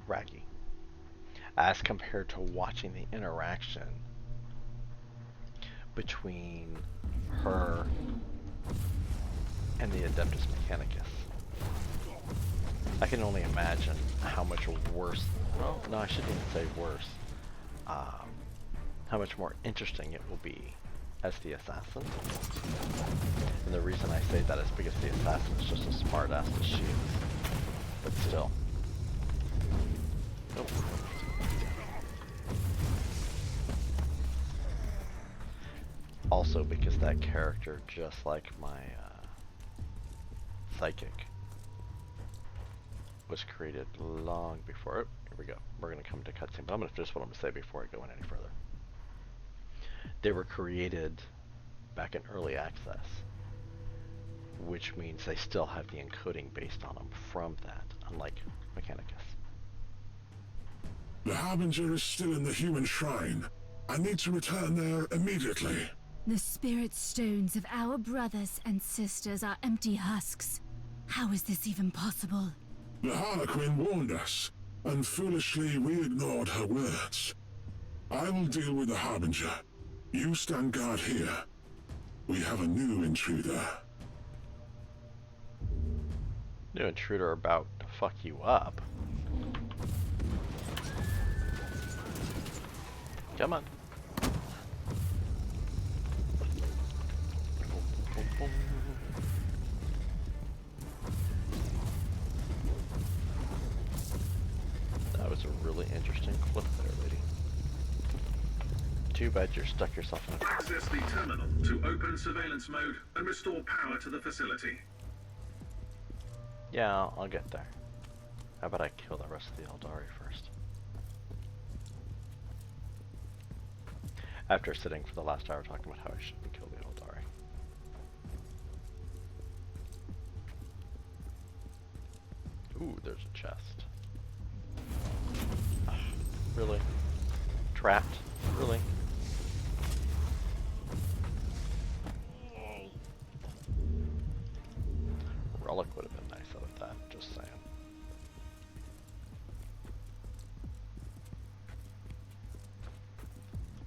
Speaker 1: Raggy, as compared to watching the interaction between her and the Adeptus Mechanicus. I can only imagine how much worse, well, no, I shouldn't even say worse, how much more interesting it will be as the assassin. And the reason I say that is because the assassin is just a smart ass as she is. But still. Nope. Also because that character, just like my psychic, was created long before. Oh, here we go. We're going to come to cutscene, but I'm going to finish what I'm going to say before I go in any further. They were created back in early access, which means they still have the encoding based on them from that, unlike Mechanicus.
Speaker 5: The Harbinger is still in the human shrine. I need to return there immediately.
Speaker 8: The spirit stones of our brothers and sisters are empty husks. How is this even possible?
Speaker 5: The Harlequin warned us, and foolishly we ignored her words. I will deal with the Harbinger. You stand guard here. We have a new intruder.
Speaker 1: New intruder about to fuck you up. Come on. That was a really interesting clip there, lady. Too bad you're stuck yourself in a...
Speaker 2: Access the terminal to open surveillance mode and restore power to the facility.
Speaker 1: Yeah, I'll get there. How about I kill the rest of the Aeldari first? After sitting for the last hour talking about how I shouldn't kill the Aeldari. Ooh, there's a chest. Ugh, really? Trapped? Really? Relic would have been nice out of that, just saying.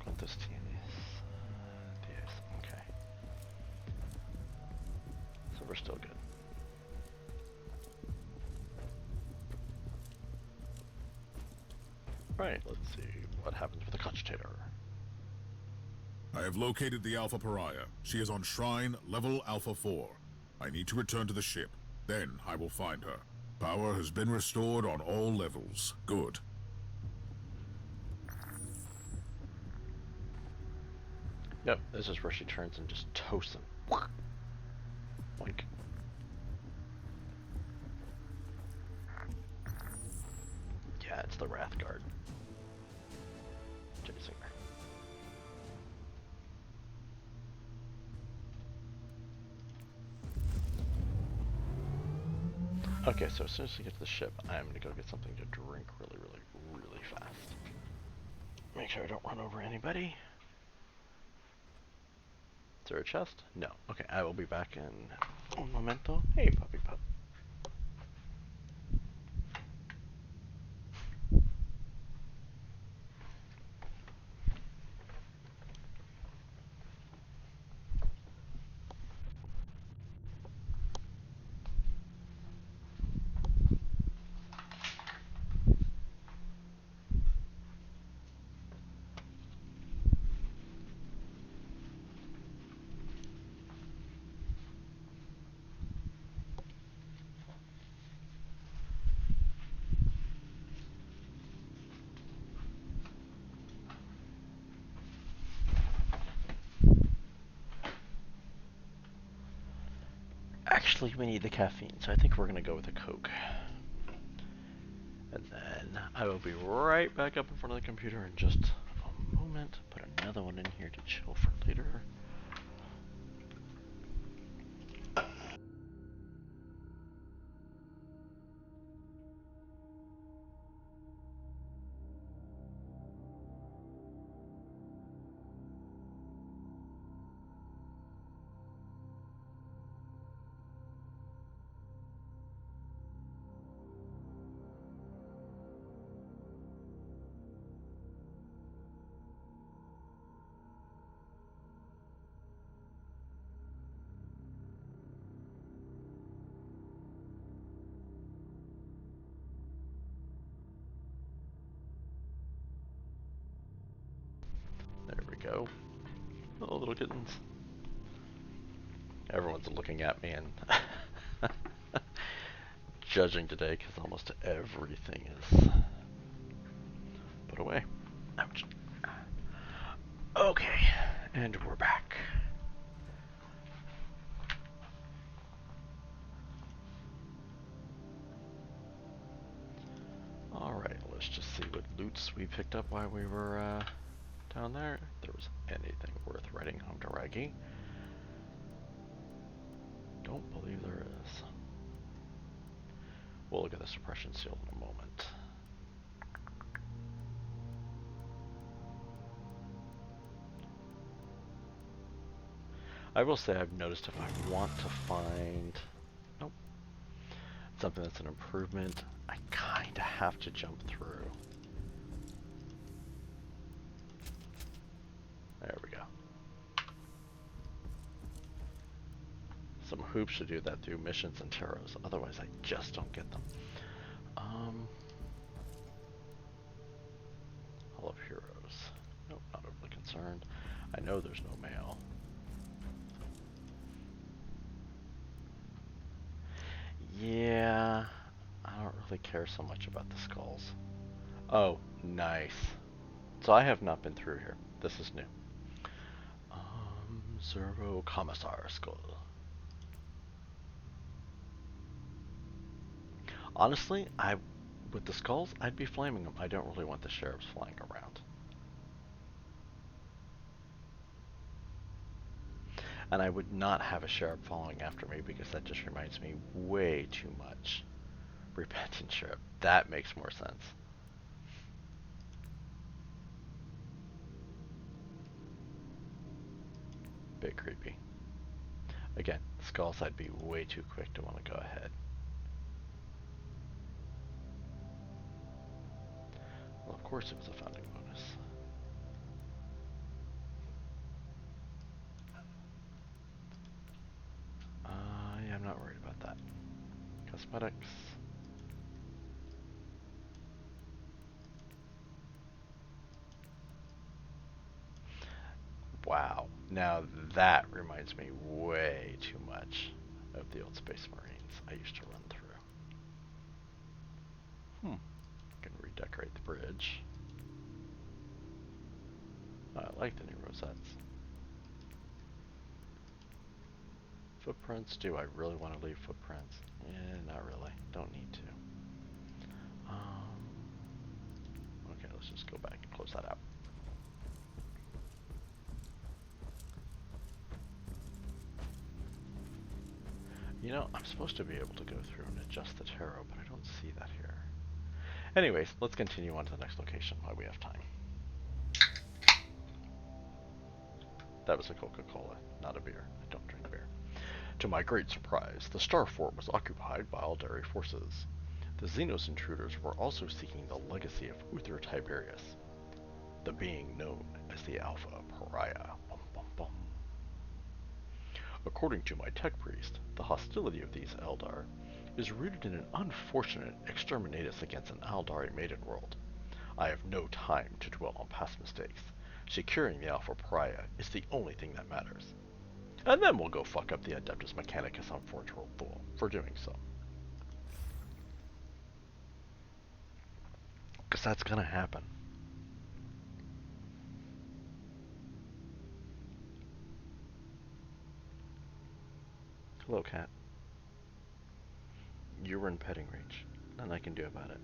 Speaker 1: ¿Cuántos tienes? 10. Okay. So we're still good. Right, let's see what happens with the cogitator.
Speaker 4: I have located the Alpha Pariah. She is on Shrine, level Alpha 4. I need to return to the ship. Then I will find her. Power has been restored on all levels. Good.
Speaker 1: Yep, this is where she turns and just toasts him. Boink. Yeah, it's the Wrath Guard. Chasing her. Okay, so as soon as we get to the ship, I'm gonna go get something to drink really fast. Make sure I don't run over anybody. Is there a chest? No. Okay, I will be back in un momento. Hey, puppy pup. actually, we need the caffeine, so I think we're going to go with a Coke. And then I will be right back up in front of the computer in just a moment. Put another one in here to chill for later. There we go. Oh, little kittens. Everyone's looking at me and judging today because almost everything is put away. Ouch. Okay, and we're back. Alright, let's just see what loots we picked up while we were down there. If there was anything worth writing home to Raggy. Don't believe there is. We'll look at the suppression seal in a moment. I will say I've noticed if I want to find something that's an improvement, I kinda have to jump through. There we go. Some hoops should do that through missions and tarots, otherwise I just don't get them. Hall of Heroes. Nope, not overly concerned. I know there's no mail. Yeah, I don't really care so much about the skulls. Oh, nice. So I have not been through here. This is new. Zervo Commissar skull. Honestly, with the skulls, I'd be flaming them. I don't really want the sheriffs flying around. And I would not have a sheriff following after me because that just reminds me way too much. Repentant sheriff. That makes more sense. Bit creepy. Again, skulls I'd be way too quick to want to go ahead. Well, of course it was a founding bonus. Yeah, I'm not worried about that. Cosmetics. Wow. Now that reminds me way too much of the old Space Marines I used to run through. Can redecorate the bridge. I like the new rosettes. Footprints, do I really want to leave footprints? Not really. Don't need to. Okay, let's just go back and close that out. You know, I'm supposed to be able to go through and adjust the tarot, but I don't see that here. Anyways, let's continue on to the next location while we have time. That was a Coca-Cola, not a beer. I don't drink beer. To my great surprise, the Star Fort was occupied by Aeldari forces. The Xenos intruders were also seeking the legacy of Uther Tiberius, the being known as the Alpha Pariah. Bum, bum, bum. According to my tech priest, the hostility of these Eldar is rooted in an unfortunate exterminatus against an Aeldari maiden world. I have no time to dwell on past mistakes. Securing the Alpha Pariah is the only thing that matters. And then we'll go fuck up the Adeptus Mechanicus on Forge World Fool for doing so. Because that's gonna happen. Hello, cat. You were in petting range. Nothing I can do about it.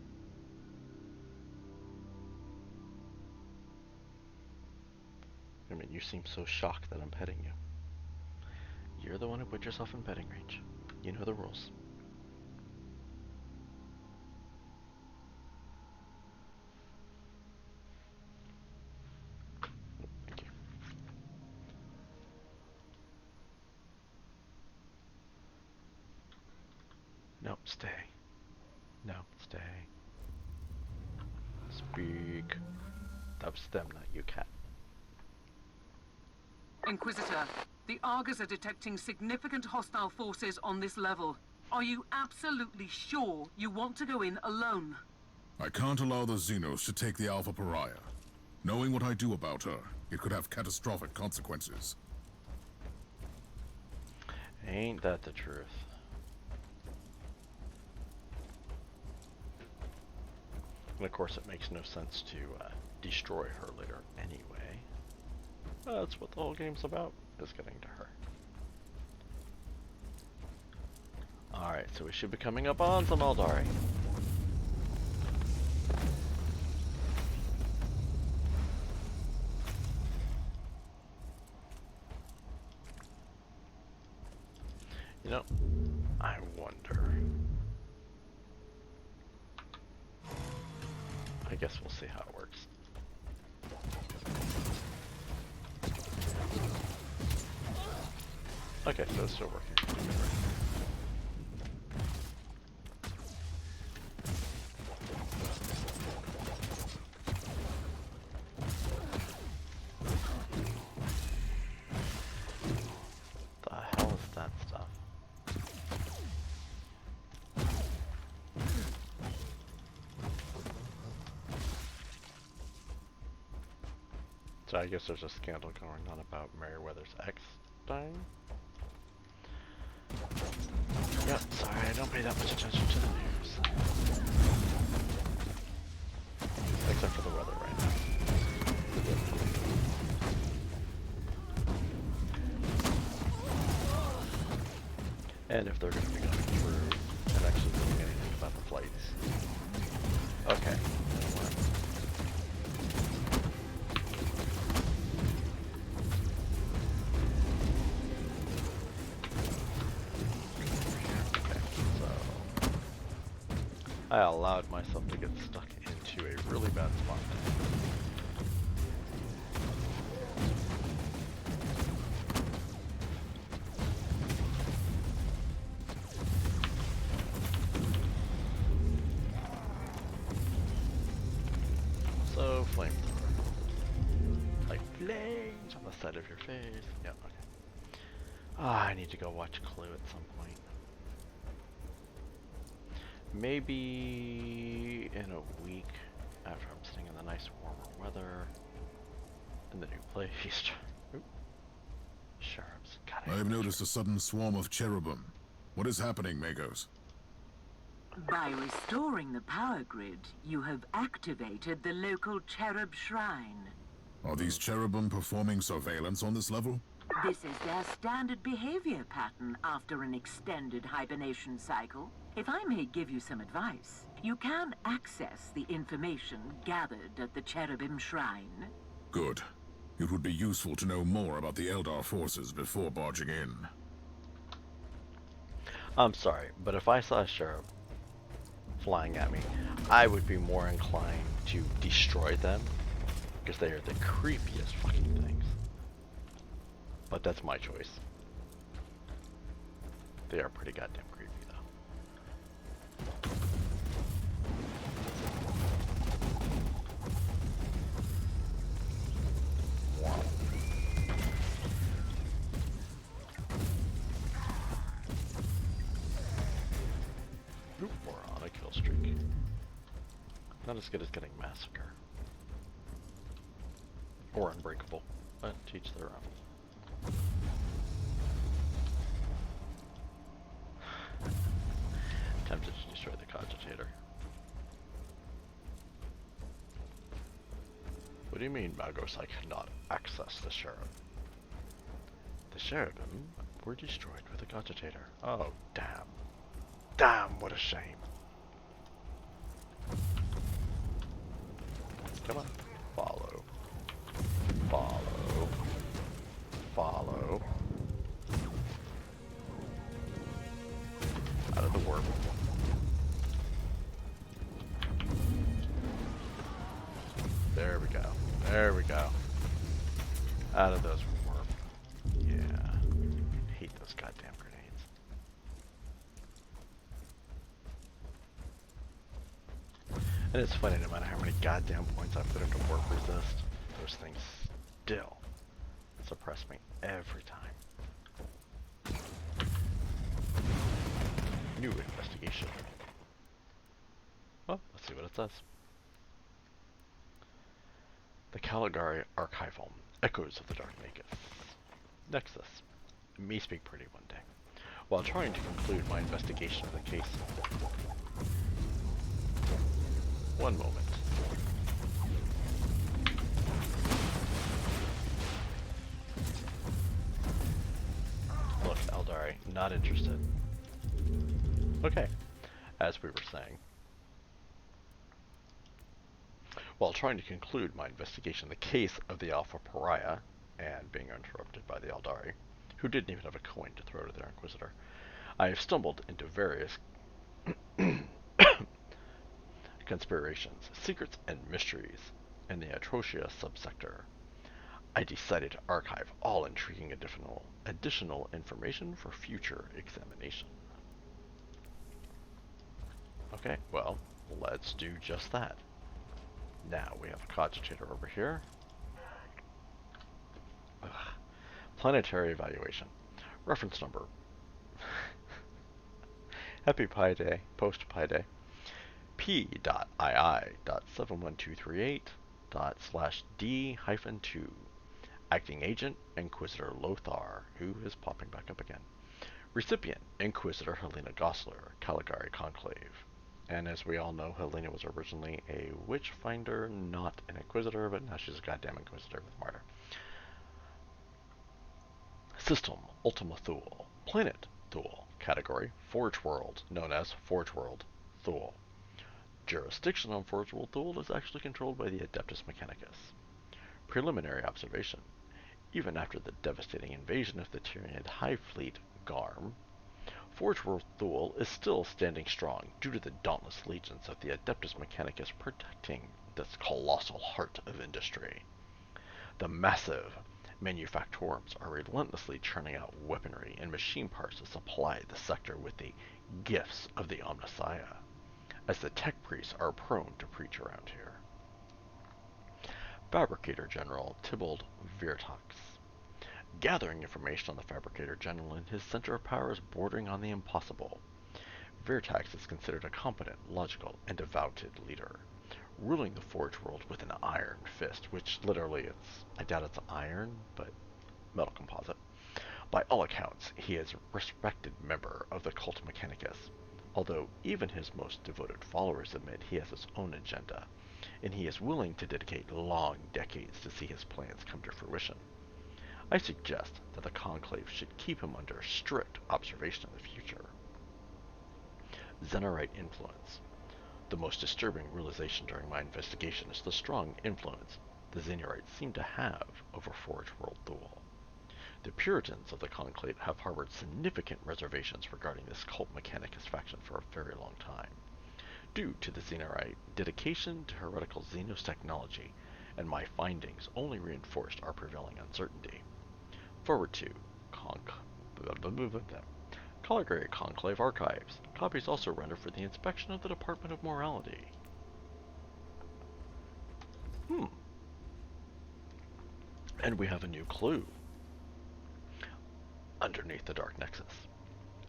Speaker 1: I mean, you seem so shocked that I'm petting you. You're the one who put yourself in petting range. You know the rules. Thank you. No, stay. No, stay. Speak. That was them, not you, cat.
Speaker 7: Inquisitor, the Argos are detecting significant hostile forces on this level. Are you absolutely sure you want to go in alone?
Speaker 4: I can't allow the Xenos to take the Alpha Pariah. Knowing what I do about her, it could have catastrophic consequences.
Speaker 1: Ain't that the truth? And of course it makes no sense to destroy her later anyway. That's what the whole game's about, is getting to her. Alright, so we should be coming up on some Aeldari. You know, I wonder. I guess we'll see how it works. Okay, so it's still working. The hell is that stuff? So I guess there's a scandal going on about Merryweather's ex dying? Yep, sorry, I don't pay that much attention to the news. Except for the weather right now. And if they're going to be going through and actually doing anything about the flights. Okay. I allowed myself to get stuck into a really bad spot. So, flamethrower. Like flames on the side of your face. Yeah, okay. I need to go watch Clue at some point. Maybe in a week after I'm sitting in the nice warmer weather in the new place. Oop. Cherubs.
Speaker 4: I have noticed a sudden swarm of cherubim. What is happening, Magos?
Speaker 3: By restoring the power grid, you have activated the local cherub shrine.
Speaker 4: Are these cherubim performing surveillance on this level?
Speaker 3: This is their standard behavior pattern after an extended hibernation cycle. If I may give you some advice, you can access the information gathered at the Cherubim Shrine.
Speaker 4: Good. It would be useful to know more about the Eldar forces before barging in.
Speaker 1: I'm sorry, but if I saw a cherub flying at me, I would be more inclined to destroy them, because they are the creepiest fucking things. But that's my choice. They are pretty goddamn creepy, though. Wow. Oop, we're on a kill streak. Not as good as getting Massacre. Or Unbreakable, but to each their own. Tempted to destroy the cogitator. What do you mean, Magos? I cannot access the cherub. The cherubim were destroyed with the cogitator. Oh, damn. Damn, what a shame. Come on. Follow. Follow. Follow. Out of the warp. There we go. There we go. Out of those warp. Yeah. Hate those goddamn grenades. And it's funny, no matter how many goddamn points I put into warp resist, those things still suppress me every time. New investigation. Well, let's see what it says. The Caligari Archival. Echoes of the Dark Magus. Nexus. Me speak pretty one day. While trying to conclude my investigation of the case. One moment. Look, Aeldari, not interested. Okay, as we were saying. While trying to conclude my investigation of the case of the Alpha Pariah, and being interrupted by the Aeldari, who didn't even have a coin to throw to their Inquisitor, I have stumbled into various conspirations, secrets, and mysteries in the Atrocia subsector. I decided to archive all intriguing additional information for future examination. Okay, well, let's do just that. Now we have a cogitator over here. Ugh. Planetary evaluation. Reference number. Happy Pi Day, post Pi Day. P.II.71238./D-2. Acting Agent, Inquisitor Lothar, who is popping back up again. Recipient, Inquisitor Helena Gosler, Caligari Conclave. And as we all know, Helena was originally a witch finder, not an Inquisitor, but now she's a goddamn Inquisitor with Martyr. System, Ultima Thule. Planet, Thule. Category, Forge World, known as Forge World, Thule. Jurisdiction on Forge World Thule is actually controlled by the Adeptus Mechanicus. Preliminary observation. Even after the devastating invasion of the Tyrian Hive Fleet, Garm, Forge World Thule is still standing strong due to the dauntless legions of the Adeptus Mechanicus protecting this colossal heart of industry. The massive manufactorums are relentlessly churning out weaponry and machine parts to supply the sector with the gifts of the Omnissiah, as the tech priests are prone to preach around here. Fabricator General Tybalt Virtax. Gathering information on the Fabricator General in his center of power is bordering on the impossible. Virtax is considered a competent, logical, and devoted leader, ruling the Forge World with an iron fist, which literally I doubt it's iron, but metal composite. By all accounts, he is a respected member of the Cult Mechanicus, although even his most devoted followers admit he has his own agenda, and he is willing to dedicate long decades to see his plans come to fruition. I suggest that the Conclave should keep him under strict observation in the future. Xenarite influence. The most disturbing realization during my investigation is the strong influence the Xenarites seem to have over Forge World Thule. The Puritans of the Conclave have harbored significant reservations regarding this Cult Mechanicus faction for a very long time, due to the Xenarite dedication to heretical Xenos technology, and my findings only reinforced our prevailing uncertainty. Forward to Caligari Conclave Archives. Copies also rendered for the inspection of the Department of Morality. And we have a new clue. Underneath the Dark Nexus,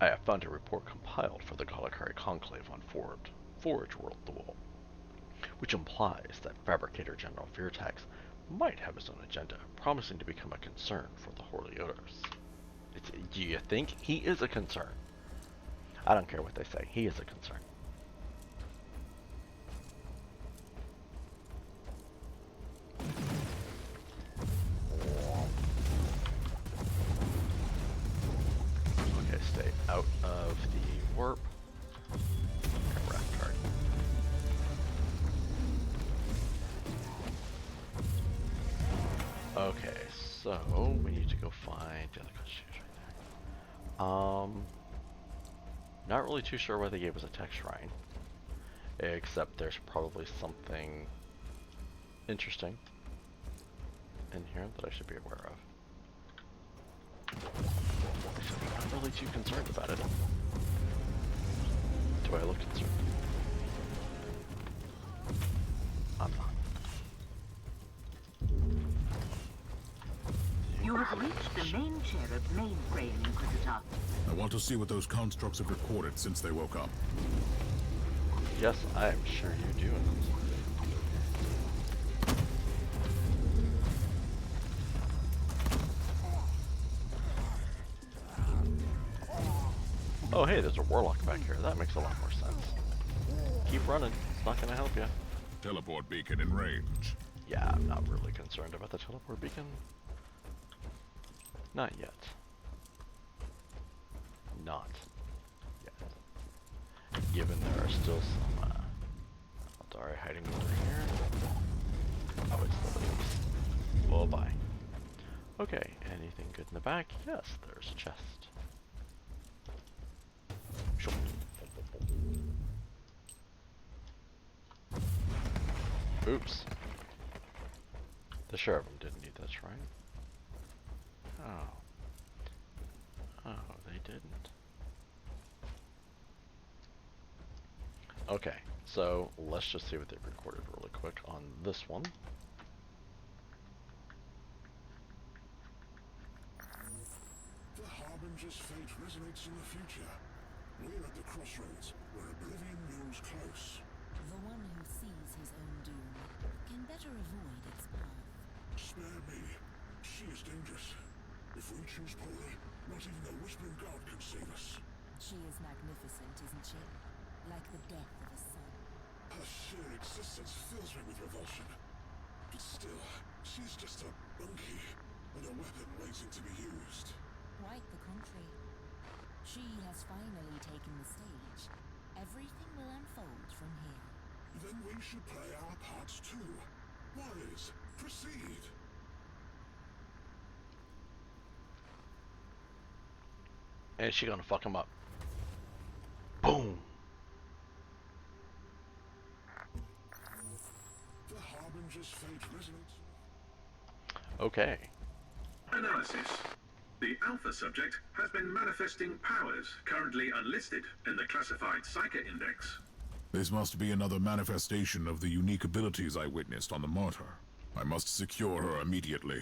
Speaker 1: I have found a report compiled for the Caligari Conclave on Forge World Thule, which implies that Fabricator General Virtax might have his own agenda, promising to become a concern for the Horlioders. Do you think he is a concern? I don't care what they say, he is a concern. Okay, stay out of the warp. So we need to go find the other constitution right there. Not really too sure why they gave us a tech shrine, except there's probably something interesting in here that I should be aware of. I'm not really too concerned about it. Do I look concerned? I'm not.
Speaker 3: You have reached the main cherub mainframe, Inquisitor.
Speaker 4: I want to see what those constructs have recorded since they woke up.
Speaker 1: Yes, I am sure you do. Oh hey, there's a warlock back here. That makes a lot more sense. Keep running. It's not going to help you.
Speaker 4: Teleport beacon in range.
Speaker 1: Yeah, I'm not really concerned about the teleport beacon. Not yet. Not yet. Given there are still some Aeldari hiding over here. Oh, it's the leaves. Oh, bye. Okay, anything good in the back? Yes, there's a chest. Sure. Oops. The cherubim didn't need that shrine. Oh. Oh, they didn't. Okay, so let's just see what they recorded really quick on this one.
Speaker 5: The Harbinger's fate resonates in the future. We're at the crossroads, where oblivion looms close.
Speaker 8: The one who sees his own doom can better avoid its path.
Speaker 5: Spare me. She is dangerous. If we choose poorly, not even the Whispering God can save us.
Speaker 8: She is magnificent, isn't she? Like the death of a son.
Speaker 5: Her sheer existence fills me with revulsion. But still, she's just a monkey, and a weapon waiting to be used.
Speaker 8: Quite the contrary. She has finally taken the stage. Everything will unfold from here.
Speaker 5: Then we should play our parts too. Warriors, proceed!
Speaker 1: And she gonna fuck him up. Boom!
Speaker 5: The Harbinger's fate resonates.
Speaker 1: Okay.
Speaker 2: Analysis. The Alpha subject has been manifesting powers currently unlisted in the classified Psyche Index.
Speaker 4: This must be another manifestation of the unique abilities I witnessed on the Martyr. I must secure her immediately.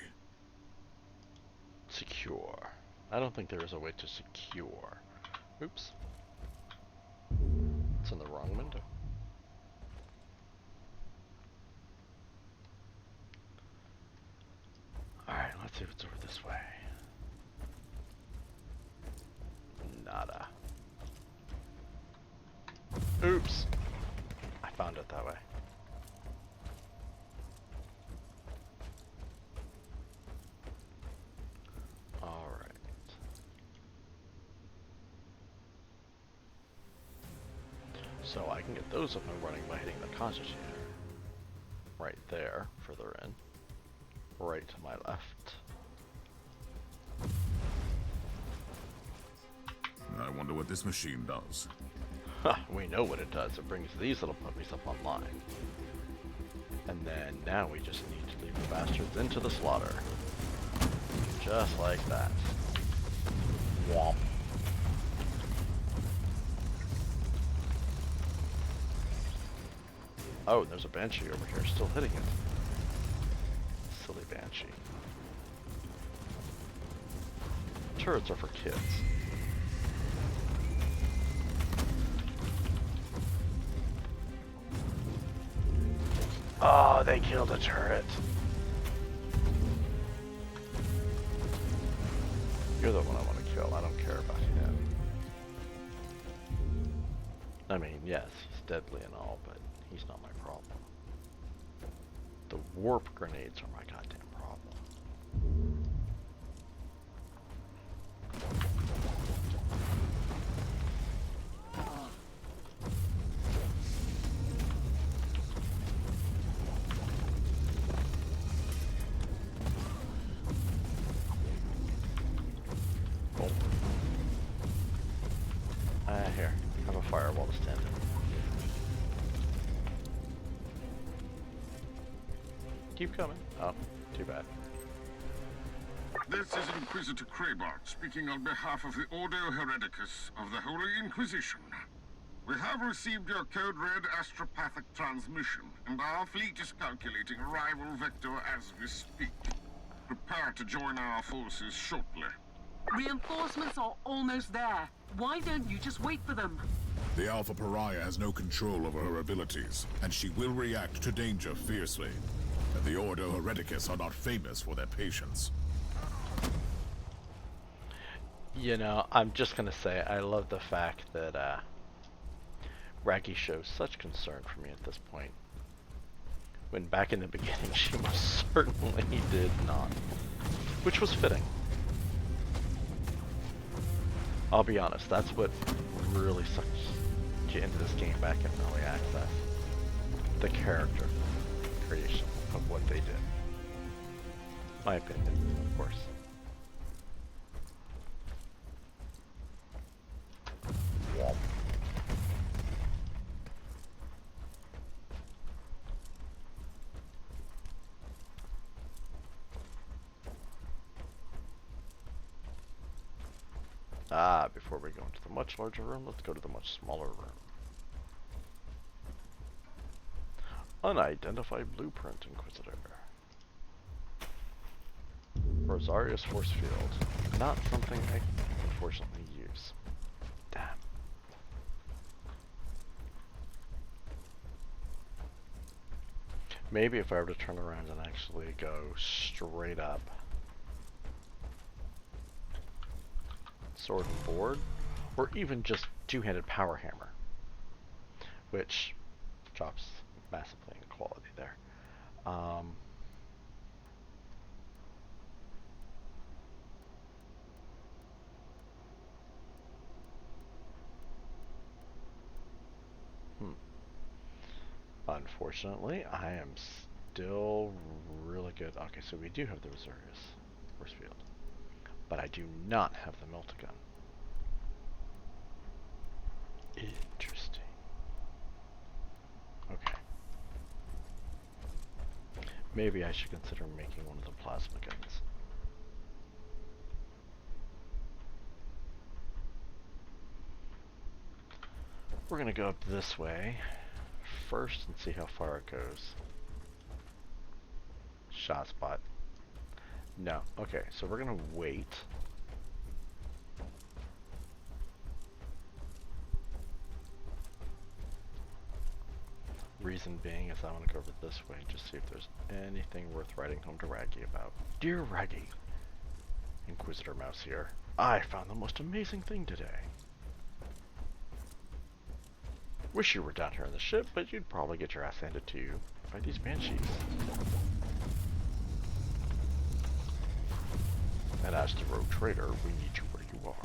Speaker 1: Secure. I don't think there is a way to secure. Oops. It's in the wrong window. Alright, let's see what's over this way. Nada. Oops! I found it that way. Alright. So I can get those up and running by hitting the constitutor. Right there, further in. Right to my left.
Speaker 4: I wonder what this machine does.
Speaker 1: We know what it does. It brings these little puppies up online. And then now we just need to leave the bastards into the slaughter. Just like that. Womp. Oh, there's a banshee over here still hitting it. Silly banshee. Turrets are for kids. Oh, they killed a turret. You're the one I want to kill. I don't care about him. I mean, yes, he's deadly and all, but he's not my problem. The warp grenades are my goddamn problem. Here. Have a firewall to stand in. Keep coming. Oh, too bad.
Speaker 9: This is Inquisitor Kraybart speaking on behalf of the Ordo Hereticus of the Holy Inquisition. We have received your code red astropathic transmission, and our fleet is calculating arrival vector as we speak. Prepare to join our forces shortly.
Speaker 7: Reinforcements are almost there. Why don't you just wait for them?
Speaker 4: The Alpha Pariah has no control over her abilities, and she will react to danger fiercely. And the Ordo Hereticus are not famous for their patience.
Speaker 1: You know, I'm just gonna say, I love the fact that, Raggy shows such concern for me at this point. When back in the beginning, she most certainly did not. Which was fitting. I'll be honest, that's what really sucks you into this game back in early access. The character creation of what they did. My opinion, of course. Before we go into the much larger room, let's go to the much smaller room. Unidentified blueprint, Inquisitor. Rosaria's force field. Not something I unfortunately use. Damn. Maybe if I were to turn around and actually go straight up. Sword and board, or even just two-handed power hammer, which drops massively in quality there. Unfortunately, I am still really good. Okay, so we do have the Rosaria's force field. But I do not have the Meltagun. Interesting. Okay. Maybe I should consider making one of the plasma guns. We're gonna go up this way first and see how far it goes. Shot spot. No. Okay, so we're gonna wait. Reason being is I want to go over this way and just see if there's anything worth writing home to Raggy about. Dear Raggy, Inquisitor Mouse here. I found the most amazing thing today. Wish you were down here on the ship, but you'd probably get your ass handed to you by these banshees. And as the rogue trader, we need you where you are.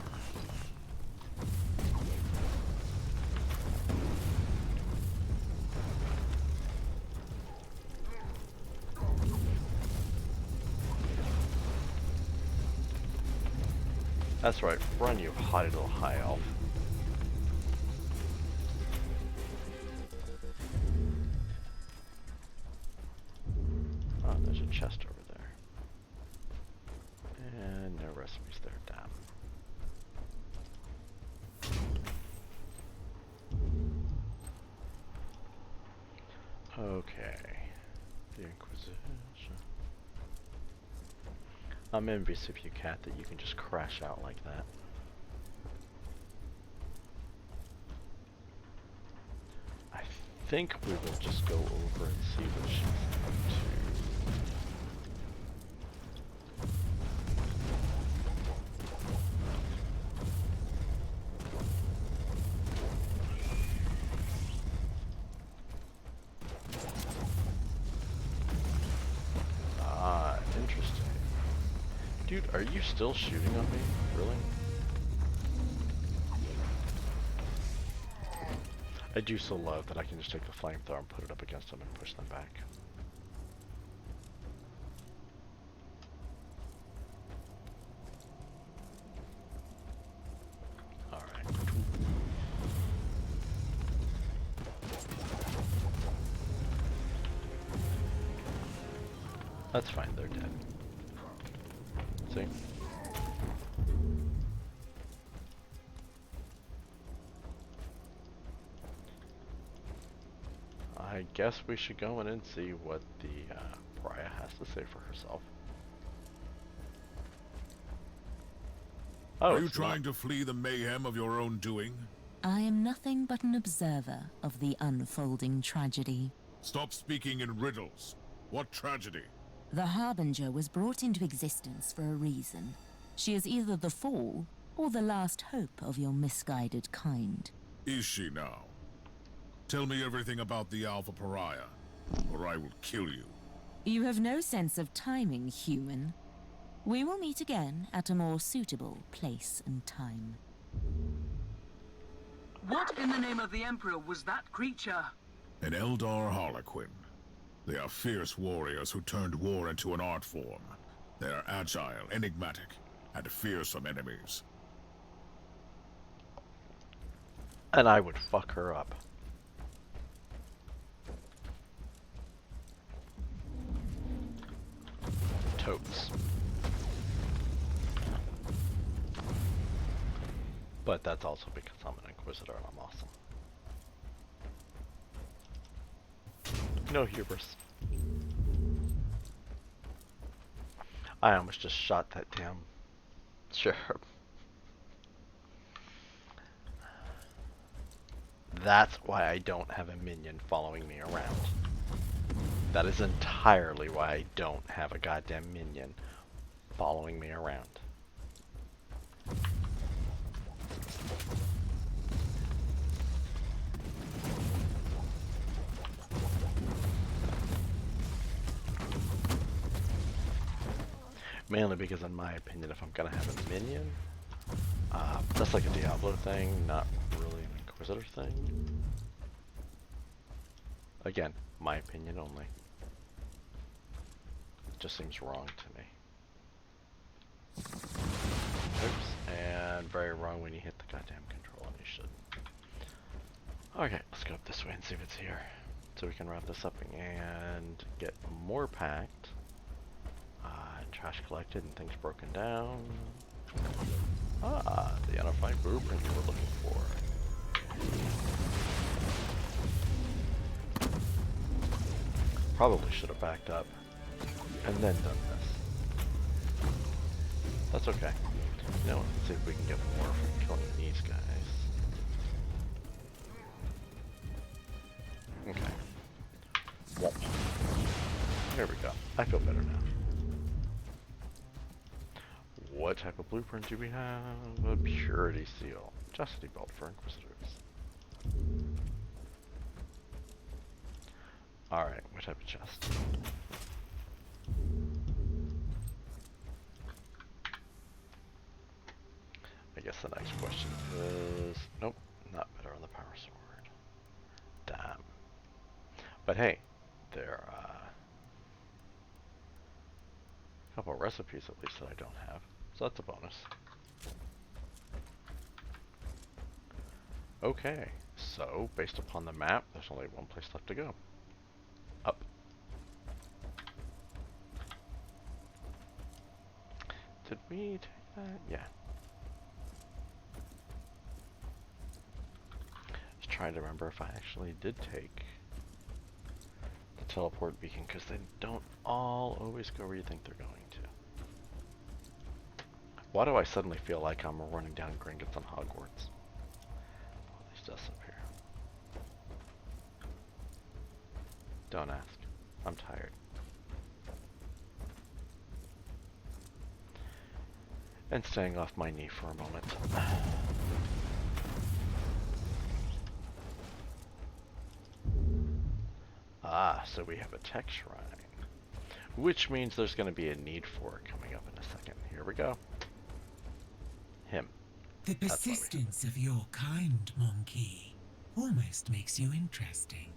Speaker 1: That's right, run you haughty little high elf. Oh, there's a chest over there. And no recipes there, damn. Okay. The Inquisition. I'm envious of you, Cat, that you can just crash out like that. I think we will just go over and see what she's up to. Ah, interesting. Dude, are you still shooting on me? Really? I do so love that I can just take the flamethrower and put it up against them and push them back. Alright. That's fine, they're dead. See? I guess we should go in and see what the Pariah has to say for herself. Oh,
Speaker 4: Are you trying to flee the mayhem of your own doing?
Speaker 10: I am nothing but an observer of the unfolding tragedy.
Speaker 4: Stop speaking in riddles. What tragedy?
Speaker 10: The Harbinger was brought into existence for a reason. She is either the fall or the last hope of your misguided kind.
Speaker 4: Is she now? Tell me everything about the Alpha Pariah, or I will kill you.
Speaker 10: You have no sense of timing, human. We will meet again at a more suitable place and time.
Speaker 7: What in the name of the Emperor was that creature?
Speaker 4: An Eldar Harlequin. They are fierce warriors who turned war into an art form. They are agile, enigmatic, and fearsome enemies.
Speaker 1: And I would fuck her up. Totes. But that's also because I'm an Inquisitor and I'm awesome. No hubris. I almost just shot that damn cherub. That's why I don't have a minion following me around. That is entirely why I don't have a goddamn minion following me around. Mainly because in my opinion, if I'm gonna have a minion, that's like a Diablo thing, not really an Inquisitor thing. Again, my opinion only. It just seems wrong to me. Oops, and very wrong when you hit the goddamn control and you should. Okay, let's go up this way and see if it's here. So we can wrap this up and get more packed. Trash collected and things broken down. Ah, the unifying blueprint you were looking for. Probably should have backed up and then done this. That's okay. You know, let's see if we can get more from killing these guys. Okay. Whoop. There we go. I feel better now. What type of blueprint do we have? A purity seal. Chastity belt for Inquisitors. Alright, what type of chest? I guess the next question is... Nope, not better on the power sword. Damn. But hey, there are a couple of recipes at least that I don't have. So that's a bonus. Okay, so based upon the map, there's only one place left to go. Up. Did we take that? Yeah. Just trying to remember if I actually did take the teleport beacon, because they don't all always go where you think they're going to. Why do I suddenly feel like I'm running down Gringotts on Hogwarts? All these deaths up here. Don't ask. I'm tired. And staying off my knee for a moment. Ah, so we have a tech shrine. Which means there's going to be a need for it coming up in a second. Here we go. Him.
Speaker 11: The persistence of your kind, Monkey, almost makes you interesting.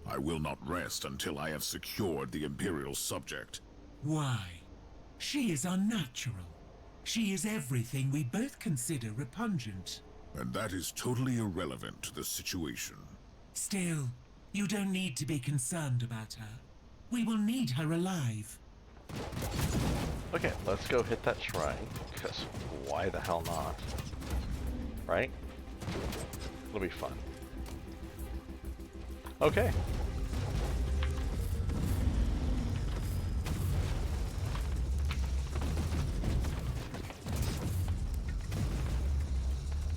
Speaker 4: I will not rest until I have secured the Imperial subject.
Speaker 11: Why? She is unnatural. She is everything we both consider repugnant.
Speaker 4: And that is totally irrelevant to the situation.
Speaker 11: Still, you don't need to be concerned about her. We will need her alive.
Speaker 1: Okay, let's go hit that shrine, because why the hell not? Right? It'll be fun. Okay.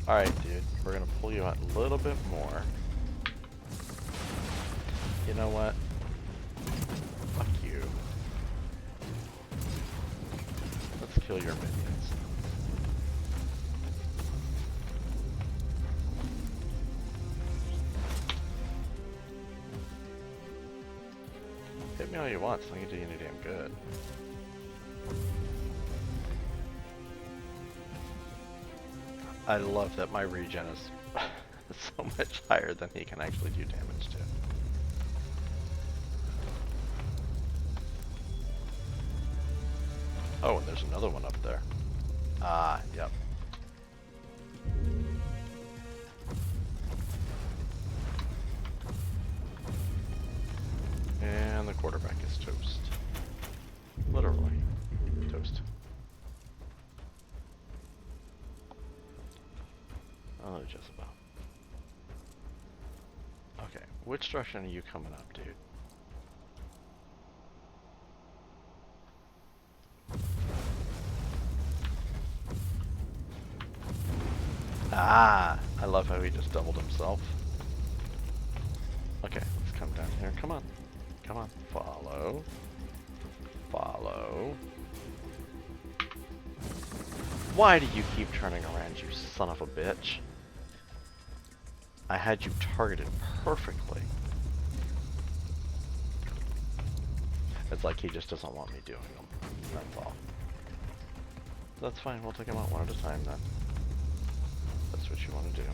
Speaker 1: Alright, dude. We're gonna pull you out a little bit more. You know what? Fuck you. Let's kill your minions. Hit me all you want, so I can do you any damn good. I love that my regen is so much higher than he can actually do damage to. Oh, and there's another one up there. Ah, yep. And the quarterback is toast. Literally. Toast. Oh, just about. Okay, which direction are you coming up, dude? Ah! I love how he just doubled himself. Okay, let's come down here. Come on. Come on. Follow. Follow. Why do you keep turning around, you son of a bitch? I had you targeted perfectly. It's like he just doesn't want me doing them. That's all. That's fine, we'll take them out one at a time then. That's what you want to do.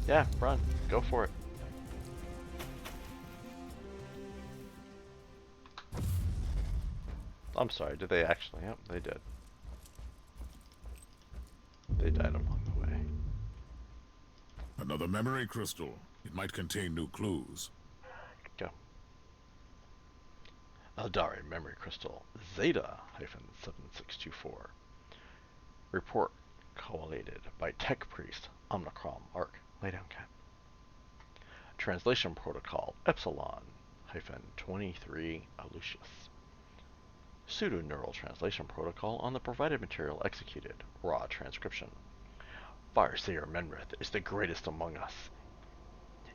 Speaker 1: Yeah, run. Go for it. I'm sorry, did they actually? Yep, they did. They died along the way.
Speaker 4: Another memory crystal. It might contain new clues.
Speaker 1: Go. Aeldari Memory Crystal Zeta-7624. Report collated by Tech Priest Omnicrom Arc. Lay down, cat. Translation Protocol Epsilon-23 Alucius. Pseudo-neural translation protocol on the provided material executed. Raw transcription. Fireseer Menrith is the greatest among us.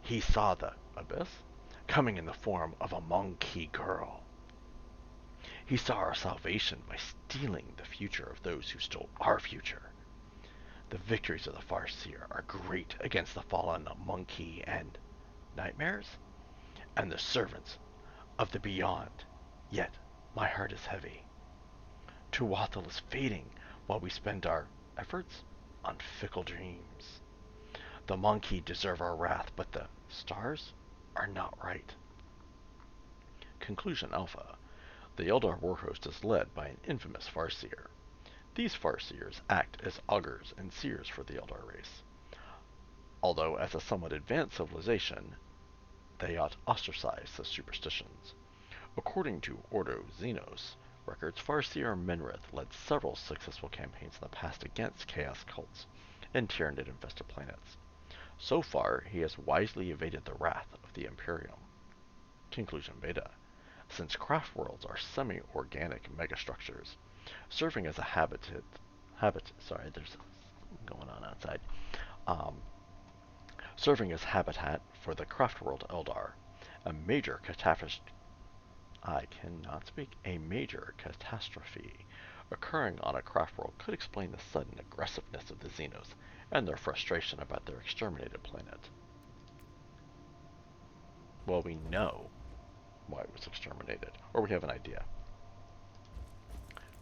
Speaker 1: He saw the abyss coming in the form of a monkey girl. He saw our salvation by stealing the future of those who stole our future. The victories of the Farseer are great against the fallen monkey and nightmares, and the servants of the beyond. Yet my heart is heavy. Tuatha is fading while we spend our efforts on fickle dreams. The monkey deserve our wrath, but the stars are not right. Conclusion Alpha. The Eldar Warhost is led by an infamous Farseer. These Farseers act as augurs and seers for the Eldar race. Although as a somewhat advanced civilization, they ought ostracize such superstitions. According to Ordo Xenos records, Farseer Menrith led several successful campaigns in the past against chaos cults and Tyranid-infested planets. So far, he has wisely evaded the wrath of the Imperium. Conclusion Beta. Since craft worlds are semi-organic megastructures, serving as a there's going on outside. Serving as habitat for the craft world Eldar, a major catastrophe occurring on a craft world could explain the sudden aggressiveness of the Xenos and their frustration about their exterminated planet. Well, we know why it was exterminated, or we have an idea.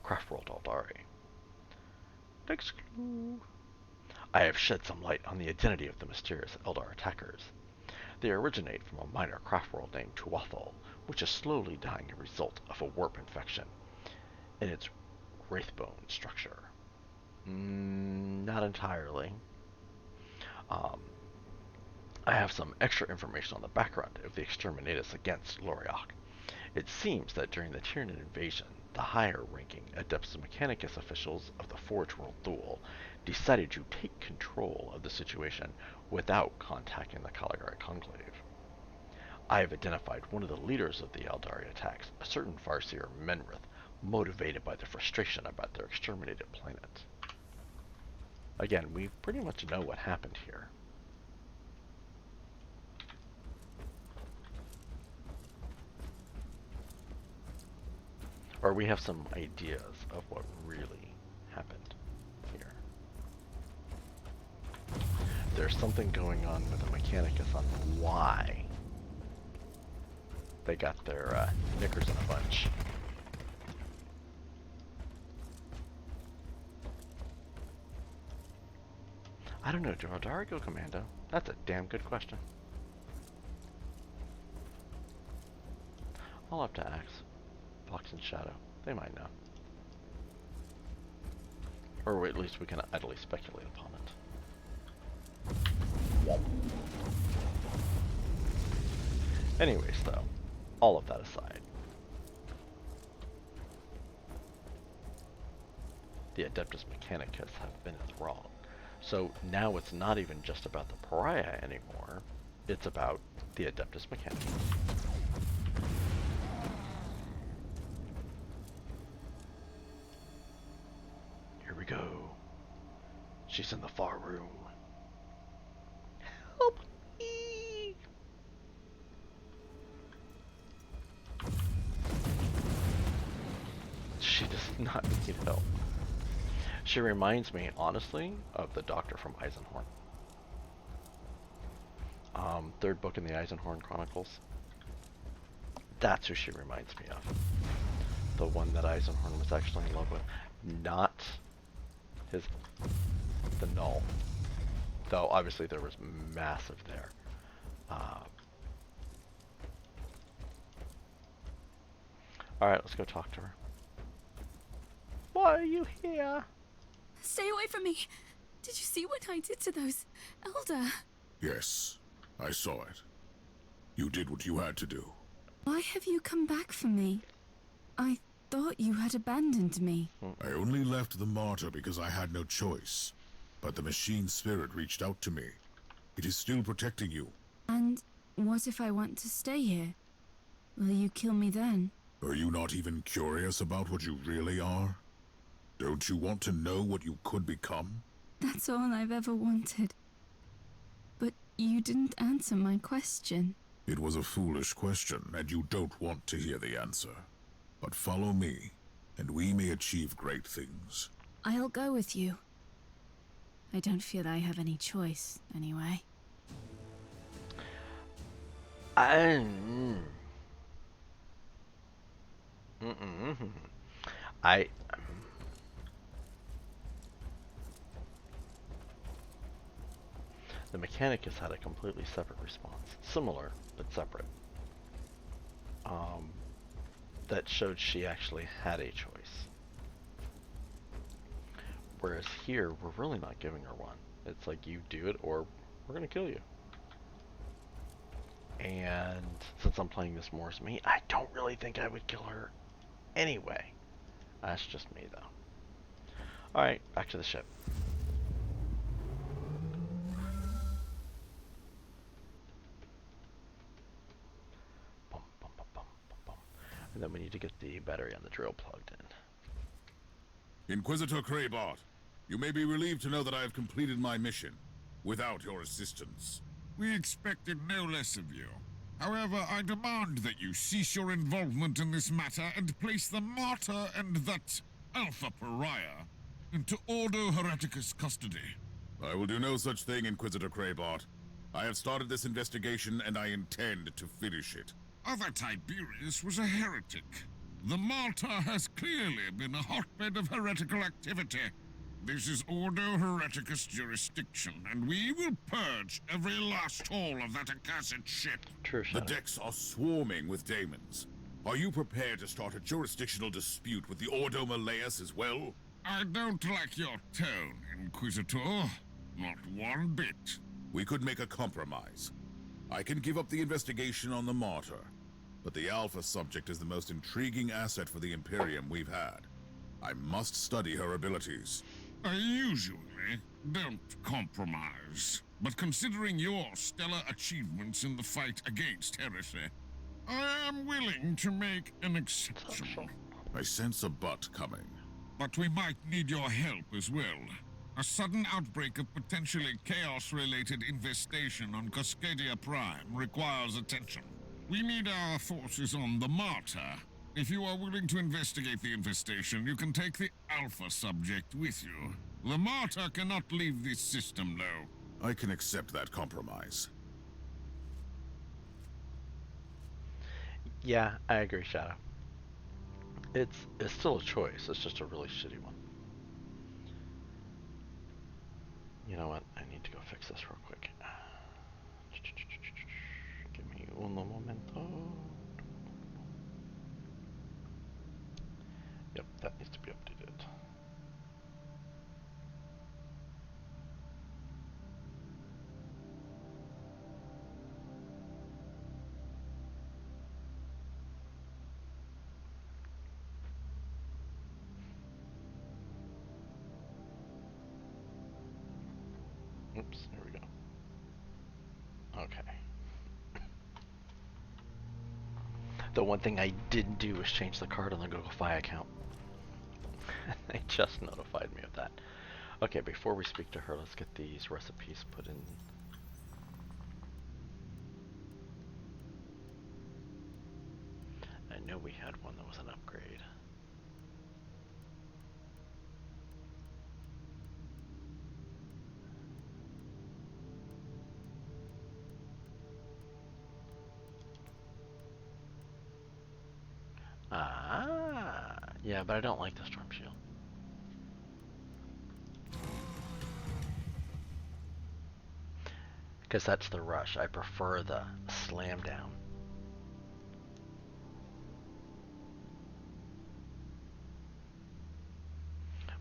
Speaker 1: Craftworld Aeldari. Next clue. I have shed some light on the identity of the mysterious Eldar attackers. They originate from a minor craftworld named Tuatha, which is slowly dying as a result of a warp infection in its wraithbone structure. Not entirely. I have some extra information on the background of the exterminatus against Loriok. It seems that during the Tyranid invasion, the higher-ranking Adeptus Mechanicus officials of the Forge World Duel decided to take control of the situation without contacting the Caligari Conclave. I have identified one of the leaders of the Aeldari attacks, a certain Farseer Menrith, motivated by the frustration about their exterminated planet. Again, we pretty much know what happened here. Or we have some ideas of what really happened here. There's something going on with the Mechanicus on why they got their knickers in a bunch. I don't know, do Aeldari go commando? That's a damn good question. I'll have to ask Fox and Shadow. They might know. Or at least we can idly speculate upon it. Anyways, though, all of that aside, the Adeptus Mechanicus have been enthralled. So now it's not even just about the Pariah anymore, it's about the Adeptus Mechanicus. Here we go. She's in the far room. Help me! She does not need help. She reminds me, honestly, of the Doctor from Eisenhorn. Third book in the Eisenhorn Chronicles. That's who she reminds me of. The one that Eisenhorn was actually in love with. Not the Null. Though, obviously, there was massive there. Alright, let's go talk to her. Why are you here?
Speaker 8: Stay away from me! Did you see what I did to those Elder?
Speaker 4: Yes, I saw it. You did what you had to do.
Speaker 8: Why have you come back for me? I thought you had abandoned me.
Speaker 4: I only left the Martyr because I had no choice. But the machine spirit reached out to me. It is still protecting you.
Speaker 8: And what if I want to stay here? Will you kill me then?
Speaker 4: Are you not even curious about what you really are? Don't you want to know what you could become?
Speaker 8: That's all I've ever wanted. But you didn't answer my question.
Speaker 4: It was a foolish question, and you don't want to hear the answer. But follow me, and we may achieve great things.
Speaker 8: I'll go with you. I don't feel I have any choice, anyway.
Speaker 1: The Mechanicus had a completely separate response. Similar, but separate. That showed she actually had a choice. Whereas here, we're really not giving her one. It's like, you do it or we're gonna kill you. And since I'm playing this more as me, I don't really think I would kill her anyway. That's just me, though. Alright, back to the ship. Bum, bum, bum, bum, bum, bum. And then we need to get the battery on the drill plugged in.
Speaker 4: Inquisitor Kraybart, you may be relieved to know that I have completed my mission, without your assistance.
Speaker 9: We expected no less of you. However, I demand that you cease your involvement in this matter and place the Martyr and that Alpha Pariah into Ordo Hereticus custody.
Speaker 4: I will do no such thing, Inquisitor Kraybart. I have started this investigation and I intend to finish it.
Speaker 9: Other Tiberius was a heretic. The Martyr has clearly been a hotbed of heretical activity. This is Ordo Hereticus jurisdiction, and we will purge every last hole of that accursed ship.
Speaker 1: True,
Speaker 4: the decks are swarming with daemons. Are you prepared to start a jurisdictional dispute with the Ordo Malleus as well?
Speaker 9: I don't like your tone, Inquisitor. Not one bit.
Speaker 4: We could make a compromise. I can give up the investigation on the Martyr, but the Alpha subject is the most intriguing asset for the Imperium we've had. I must study her abilities.
Speaker 9: I usually don't compromise, but considering your stellar achievements in the fight against heresy, I am willing to make an exception.
Speaker 4: I sense a but coming.
Speaker 9: But we might need your help as well. A sudden outbreak of potentially chaos-related infestation on Cascadia Prime requires attention. We need our forces on the Martyr. If you are willing to investigate the infestation, you can take the Alpha subject with you. The Martyr cannot leave this system, though.
Speaker 4: I can accept that compromise.
Speaker 1: Yeah, I agree, Shadow. It's still a choice. It's just a really shitty one. You know what? I need to go fix this real quick. Give me un momento. Yep, that needs to be updated. Oops, there we go. Okay. The one thing I didn't do was change the card on the Google Fi account. They just notified me of that. Okay, before we speak to her, let's get these recipes put in. I know we had one that was an upgrade. Ah, yeah, but I don't like the storm shield. Because that's the rush. I prefer the slam down.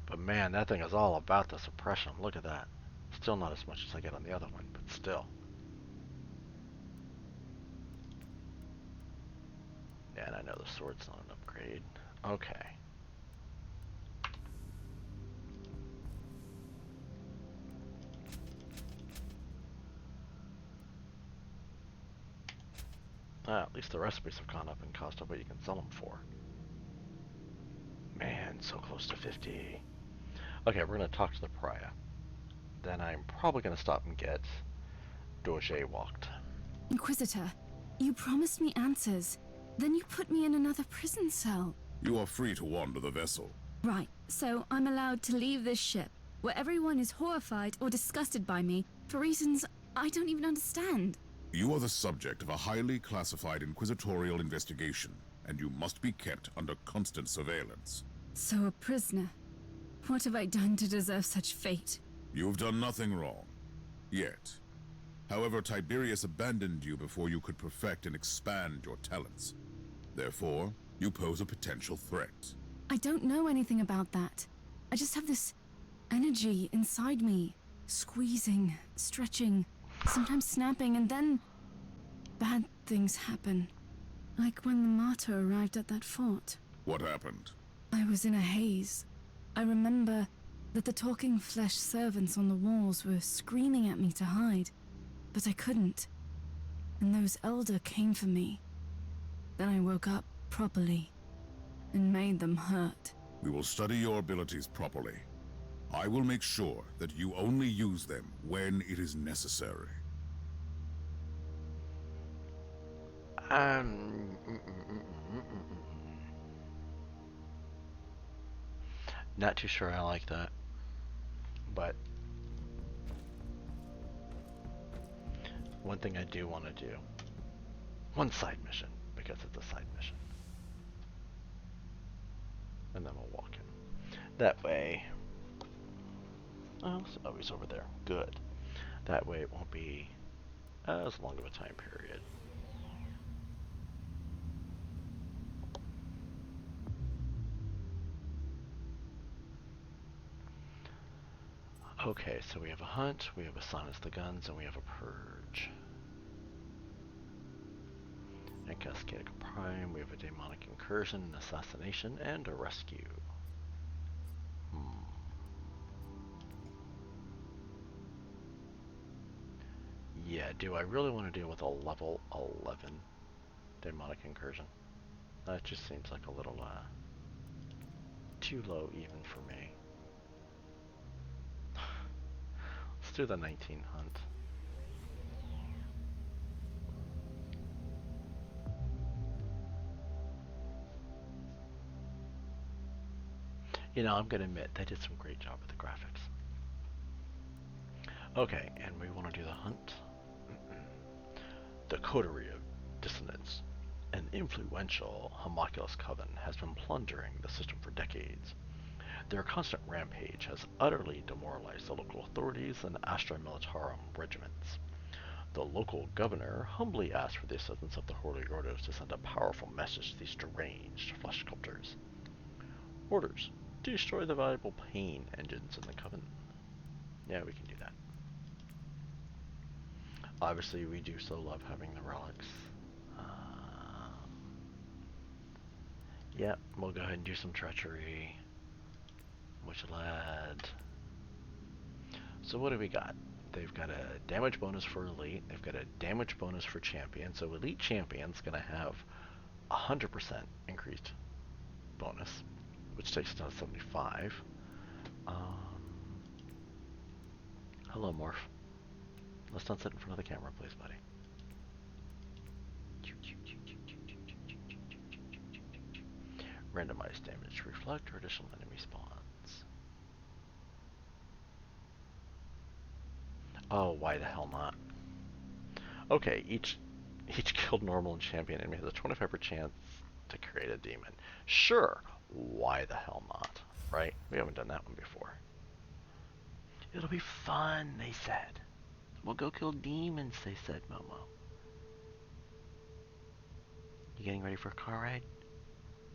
Speaker 1: But man, that thing is all about the suppression. Look at that. Still not as much as I get on the other one, but still. Yeah, and I know the sword's not an upgrade. Okay. At least the recipes have gone up in cost of what you can sell them for. Man, so close to 50. Okay, we're going to talk to the Pariah. Then I'm probably going to stop and get Doge walked.
Speaker 8: Inquisitor, you promised me answers. Then you put me in another prison cell.
Speaker 4: You are free to wander the vessel.
Speaker 8: Right, so I'm allowed to leave this ship, where everyone is horrified or disgusted by me, for reasons I don't even understand.
Speaker 4: You are the subject of a highly classified inquisitorial investigation, and you must be kept under constant surveillance.
Speaker 8: So a prisoner. What have I done to deserve such fate?
Speaker 4: You've done nothing wrong. Yet. However, Tiberius abandoned you before you could perfect and expand your talents. Therefore, you pose a potential threat.
Speaker 8: I don't know anything about that. I just have this energy inside me, squeezing, stretching, sometimes snapping, and then bad things happen. Like when the Martyr arrived at that fort.
Speaker 4: What happened?
Speaker 8: I was in a haze. I remember that the talking flesh servants on the walls were screaming at me to hide, but I couldn't. And those Elder came for me. Then I woke up properly and made them hurt.
Speaker 4: We will study your abilities properly. I will make sure that you only use them when it is necessary.
Speaker 1: Not too sure I like that, but one thing I do want to do, one side mission, because it's a side mission, and then we'll walk in. That way, oh, he's over there. Good. That way it won't be as long of a time period. Okay, so we have a hunt, we have a silence the guns, and we have a purge. A cascadic prime. We have a demonic incursion, an assassination, and a rescue. Yeah, do I really want to deal with a level 11 demonic incursion? That just seems like a little too low even for me. Let's do the 19 hunt. You know, I'm going to admit, they did some great job with the graphics. Okay, and we want to do the hunt. The Coterie of Dissonance, an influential homunculus coven, has been plundering the system for decades. Their constant rampage has utterly demoralized the local authorities and Astra Militarum regiments. The local governor humbly asked for the assistance of the Holy Ordos to send a powerful message to these deranged flesh sculptors. Orders: destroy the valuable pain engines in the coven. Yeah, we can do that. Obviously, we do so love having the relics. Yep, we'll go ahead and do some treachery. Which led. So what do we got? They've got a damage bonus for elite. They've got a damage bonus for champion. So elite champion's gonna have 100% increased bonus, which takes it down to 75. Hello, Morph. Let's not sit in front of the camera, please, buddy. Randomized damage reflect or additional enemy spawns. Oh, why the hell not? Okay, each killed normal and champion enemy has a 25% chance to create a demon. Sure, why the hell not? Right? We haven't done that one before. It'll be fun, they said. We'll go kill demons, they said, Momo. You getting ready for a car ride?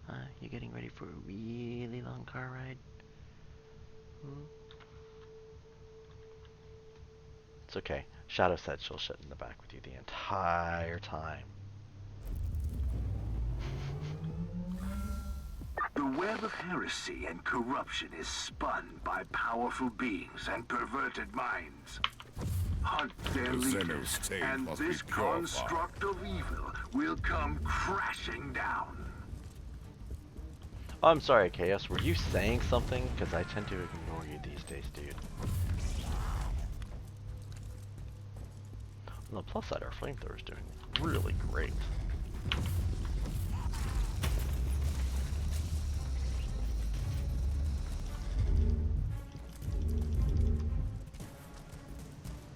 Speaker 1: Huh? You getting ready for a really long car ride? It's okay. Shadow said she'll sit in the back with you the entire time.
Speaker 12: The web of heresy and corruption is spun by powerful beings and perverted minds. Hunt their leaders, and this construct of evil will come crashing down.
Speaker 1: Oh, I'm sorry, Chaos. Were you saying something? Because I tend to ignore you these days, dude. On the plus side, our flamethrower is doing really great.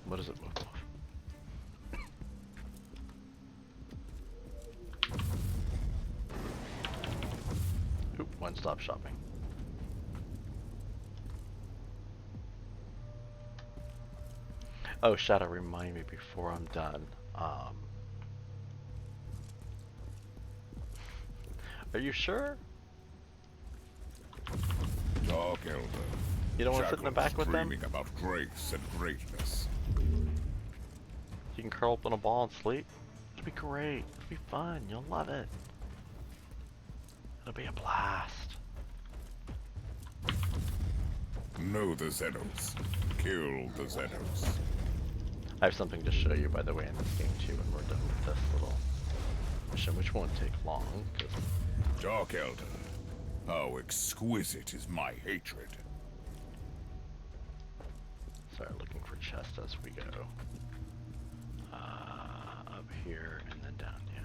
Speaker 1: What does it look like? Oop, one-stop shopping. Oh, Shadow, remind me before I'm done. Are you sure?
Speaker 4: Dark Elder.
Speaker 1: You don't want to sit in the back with them?
Speaker 4: About grace and greatness.
Speaker 1: You can curl up in a ball and sleep. It'll be great. It'll be fun. You'll love it. It'll be a blast.
Speaker 4: Know the Xenos. Kill the Xenos.
Speaker 1: I have something to show you, by the way, in this game too, when we're done with this little mission, which won't take long.
Speaker 4: Dark Elder, how exquisite is my hatred.
Speaker 1: Sorry, looking for chests as we go. Up here and then down, yeah.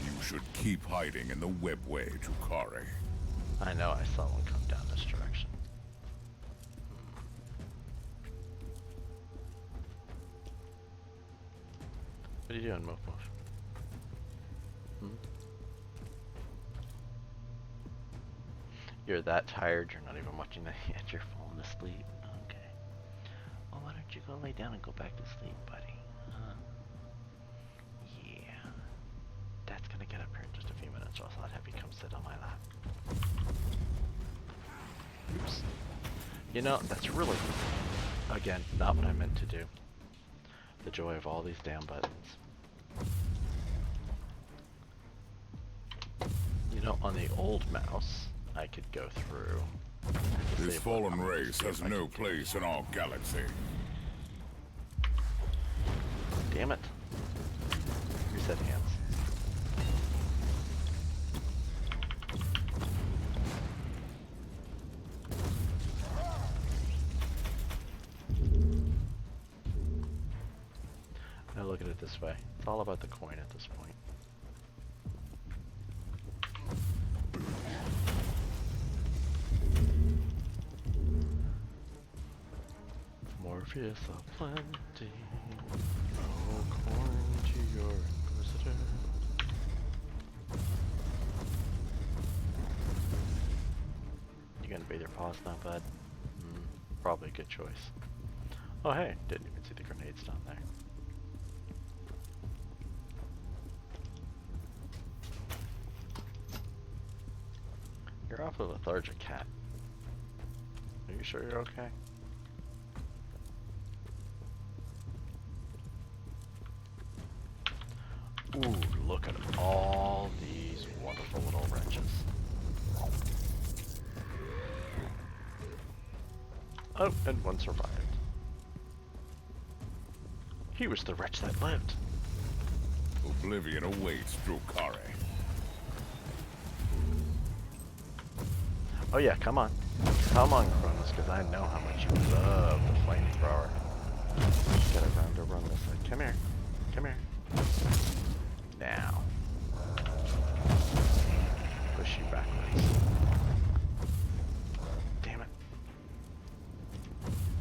Speaker 4: You should keep hiding in the webway to Kare.
Speaker 1: I know, I saw one come down this direction. What are you doing, Moof Moof? You're that tired, you're not even watching the yet, you're falling asleep. Okay. Well, why don't you go lay down and go back to sleep, buddy? Yeah. get up here in just a few minutes, or else I'd have you come sit on my lap. Oops. You know, that's really, again, not what I meant to do. The joy of all these damn buttons. You know, on the old mouse, I could go through.
Speaker 4: This fallen race has no place in our galaxy.
Speaker 1: Damn it. Reset hands. Now look at it this way. It's all about the coin at this point. Morpheus of plenty, no corn to your Inquisitor. You gonna bathe your paws now, bud? Probably a good choice. Oh hey, didn't even see the grenades down there. You're awfully lethargic, cat. Are you sure you're okay? Ooh, look at all these wonderful little wrenches. Oh, and one survived. He was the wretch that lived.
Speaker 4: Oblivion awaits, Drukari.
Speaker 1: Oh yeah, come on. Come on, Cronus, because I know how much you love the flamethrower. Get around to run this side. Come here. Come here. Now. Push you backwards. Damn it.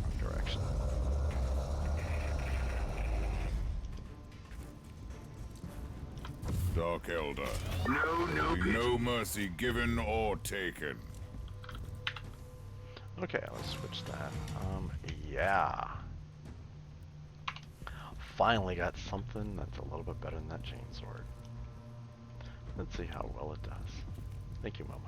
Speaker 1: Wrong direction.
Speaker 4: Dark Elder.
Speaker 12: No
Speaker 4: mercy given or taken.
Speaker 1: Okay, let's switch that. Yeah. Finally got something that's a little bit better than that chainsword. Let's see how well it does. Thank you, Momo.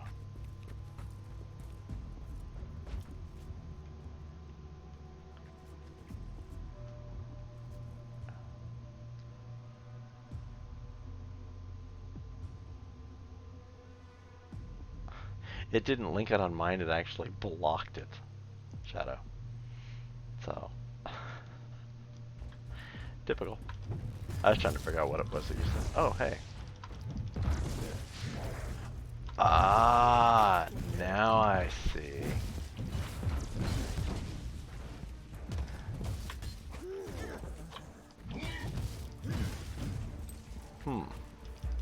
Speaker 1: It didn't link it on mine, it actually blocked it. Shadow. So. Typical. I was trying to figure out what it was that you said. Oh, hey. Ah, now I see.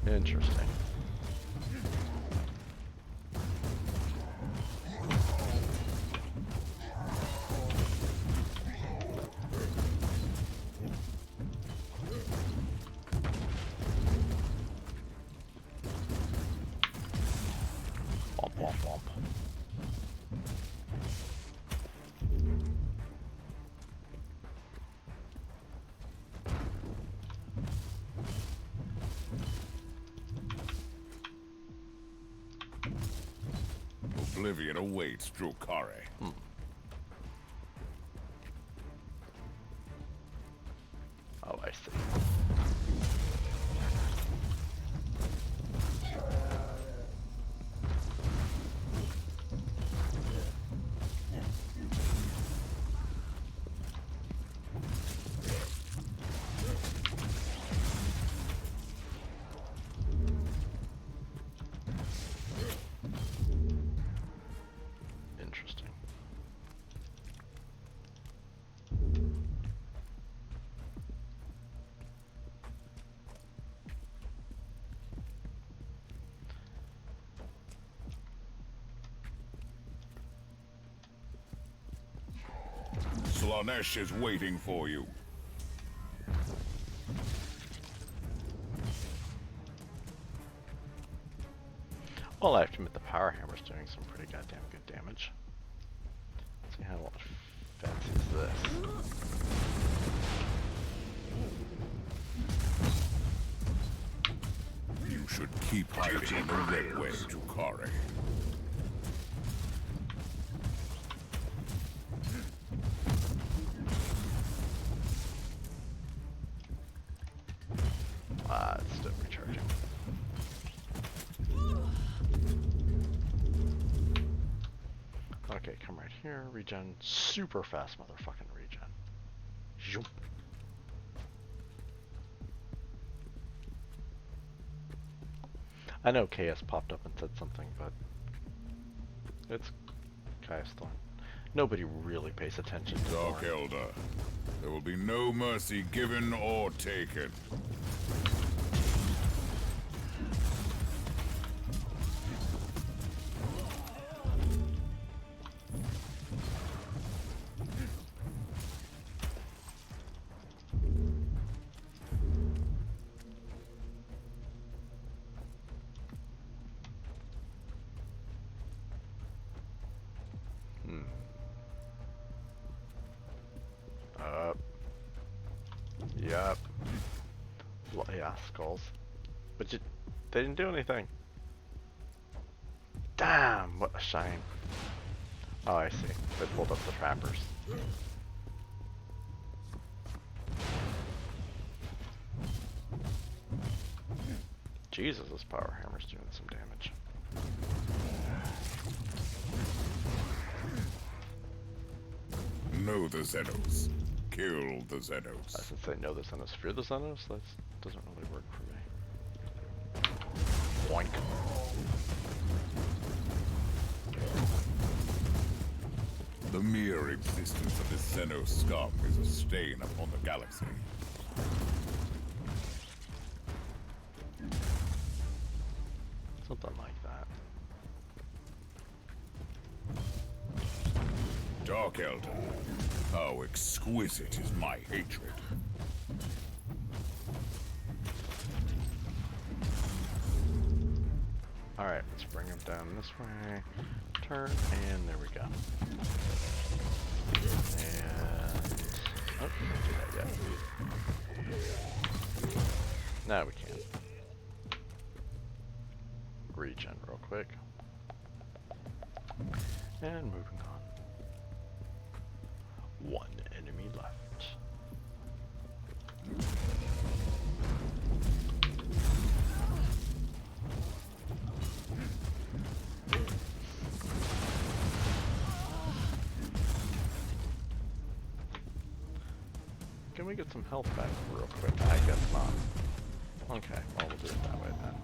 Speaker 1: Interesting.
Speaker 4: Oblivion awaits, Drukari.
Speaker 1: Oh, I see. Interesting.
Speaker 4: Slanesh is waiting for you.
Speaker 1: Well, I have to admit the power hammer's doing some pretty goddamn good damage. Let's see how fancy is this.
Speaker 4: You should keep hiding
Speaker 12: Duty
Speaker 4: in the red way
Speaker 12: prevails.
Speaker 4: to Kari.
Speaker 1: It's still recharging. Okay, come right here. Regen. Super fast motherfucking regen. Zoom. I know KS popped up and said something, but it's Kai's Thorn. Nobody really pays attention to
Speaker 4: Dark
Speaker 1: Thorn.
Speaker 4: Elder, there will be no mercy given or taken.
Speaker 1: Yep. Yeah, skulls. But they didn't do anything. Damn, what a shame. Oh, I see. They pulled up the trappers. Jesus, this power hammer's doing some damage.
Speaker 4: Know the Xenos. Kill the Xenos.
Speaker 1: Since they know the Xenos fear the Xenos, that doesn't really work for me. Boink.
Speaker 4: The mere existence of this Xeno scum is a stain upon the galaxy.
Speaker 1: Something like that.
Speaker 4: Dark Elder, how exquisite is my hatred.
Speaker 1: Alright, let's bring him down this way. Turn, and there we go. And... oh, can't do that yet. Now we can. Regen real quick. And moving on. One enemy left. Can we get some health back real quick? I guess not. Okay, well we'll do it that way then.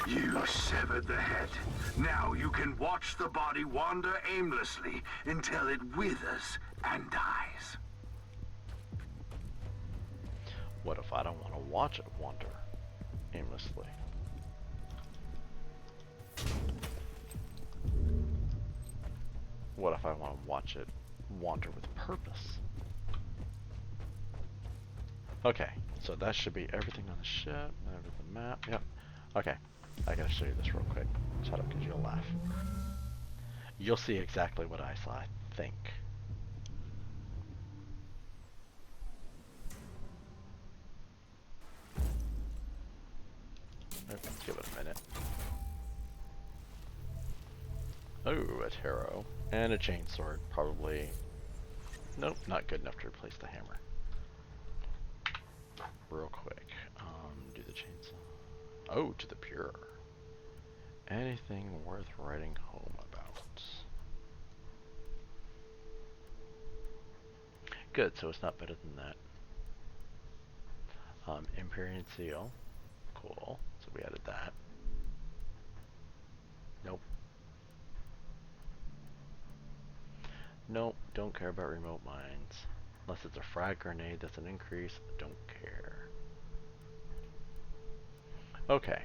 Speaker 12: You severed the head. Now you can watch the body wander aimlessly until it withers and dies.
Speaker 1: What if I don't want to watch it wander aimlessly? What if I want to watch it wander with purpose? Okay, so that should be everything on the ship, over the map, yep. Okay, I gotta show you this real quick. Shut up, because you'll laugh. You'll see exactly what I saw, I think. Let's give it a minute. Oh, a tarot. And a chainsword, probably. Nope, not good enough to replace the hammer. Real quick. Do the chainsaw. Oh, to the pure. Anything worth writing home about? Good, so it's not better than that. Empyrean seal. Cool. So we added that. Nope. Nope, don't care about remote mines. Unless it's a frag grenade, that's an increase. Don't care. Okay.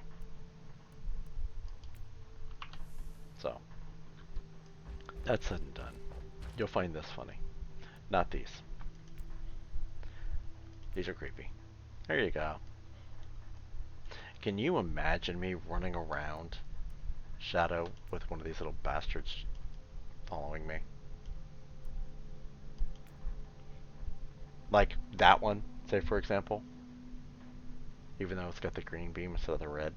Speaker 1: So, that's said and done. You'll find this funny. Not these. These are creepy. There you go. Can you imagine me running around Shadow with one of these little bastards following me? Like that one, say for example. Even though it's got the green beam instead of the red.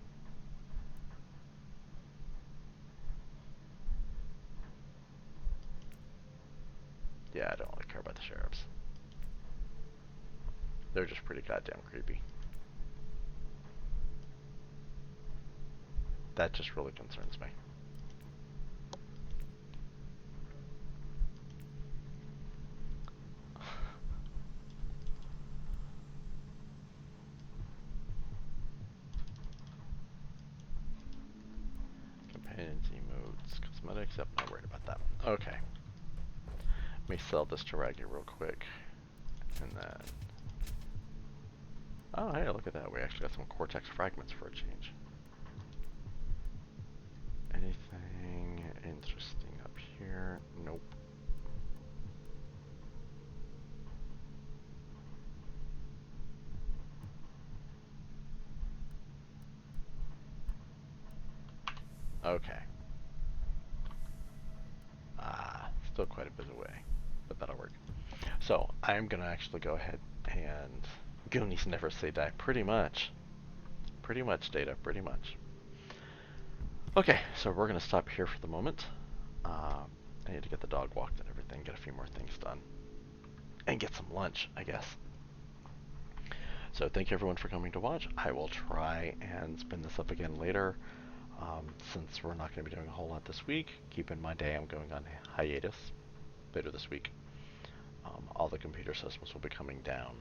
Speaker 1: Yeah, I don't really care about the sheriffs. They're just pretty goddamn creepy. That just really concerns me. Companions, emotes, cosmetics. Yep, not worried about that. Okay. Let me sell this to Raggy real quick. And then... Oh, hey, look at that. We actually got some Cortex fragments for a change. Anything interesting up here? Nope. Okay. Still quite a bit away, but that'll work. So, I'm gonna actually go ahead and... Goonies never say die. Pretty much. Pretty much, Data. Pretty much. Okay, so we're gonna stop here for the moment. I need to get the dog walked and everything, get a few more things done. And get some lunch, I guess. So thank you everyone for coming to watch. I will try and spin this up again later. Since we're not going to be doing a whole lot this week, keep in mind I am going on hiatus later this week. All the computer systems will be coming down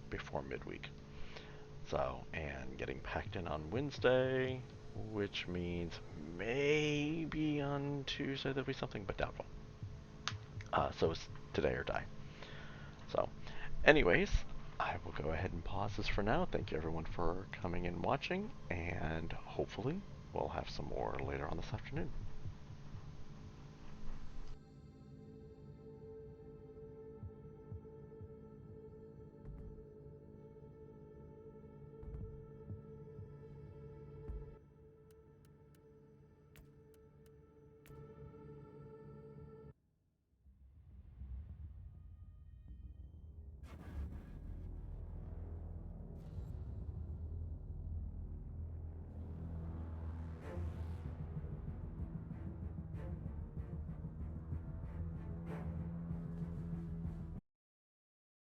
Speaker 1: before midweek. So, and getting packed in on Wednesday, which means maybe on Tuesday there'll be something, but doubtful. So it's today or die. So, anyways, I will go ahead and pause this for now. Thank you everyone for coming and watching, and hopefully we'll have some more later on this afternoon.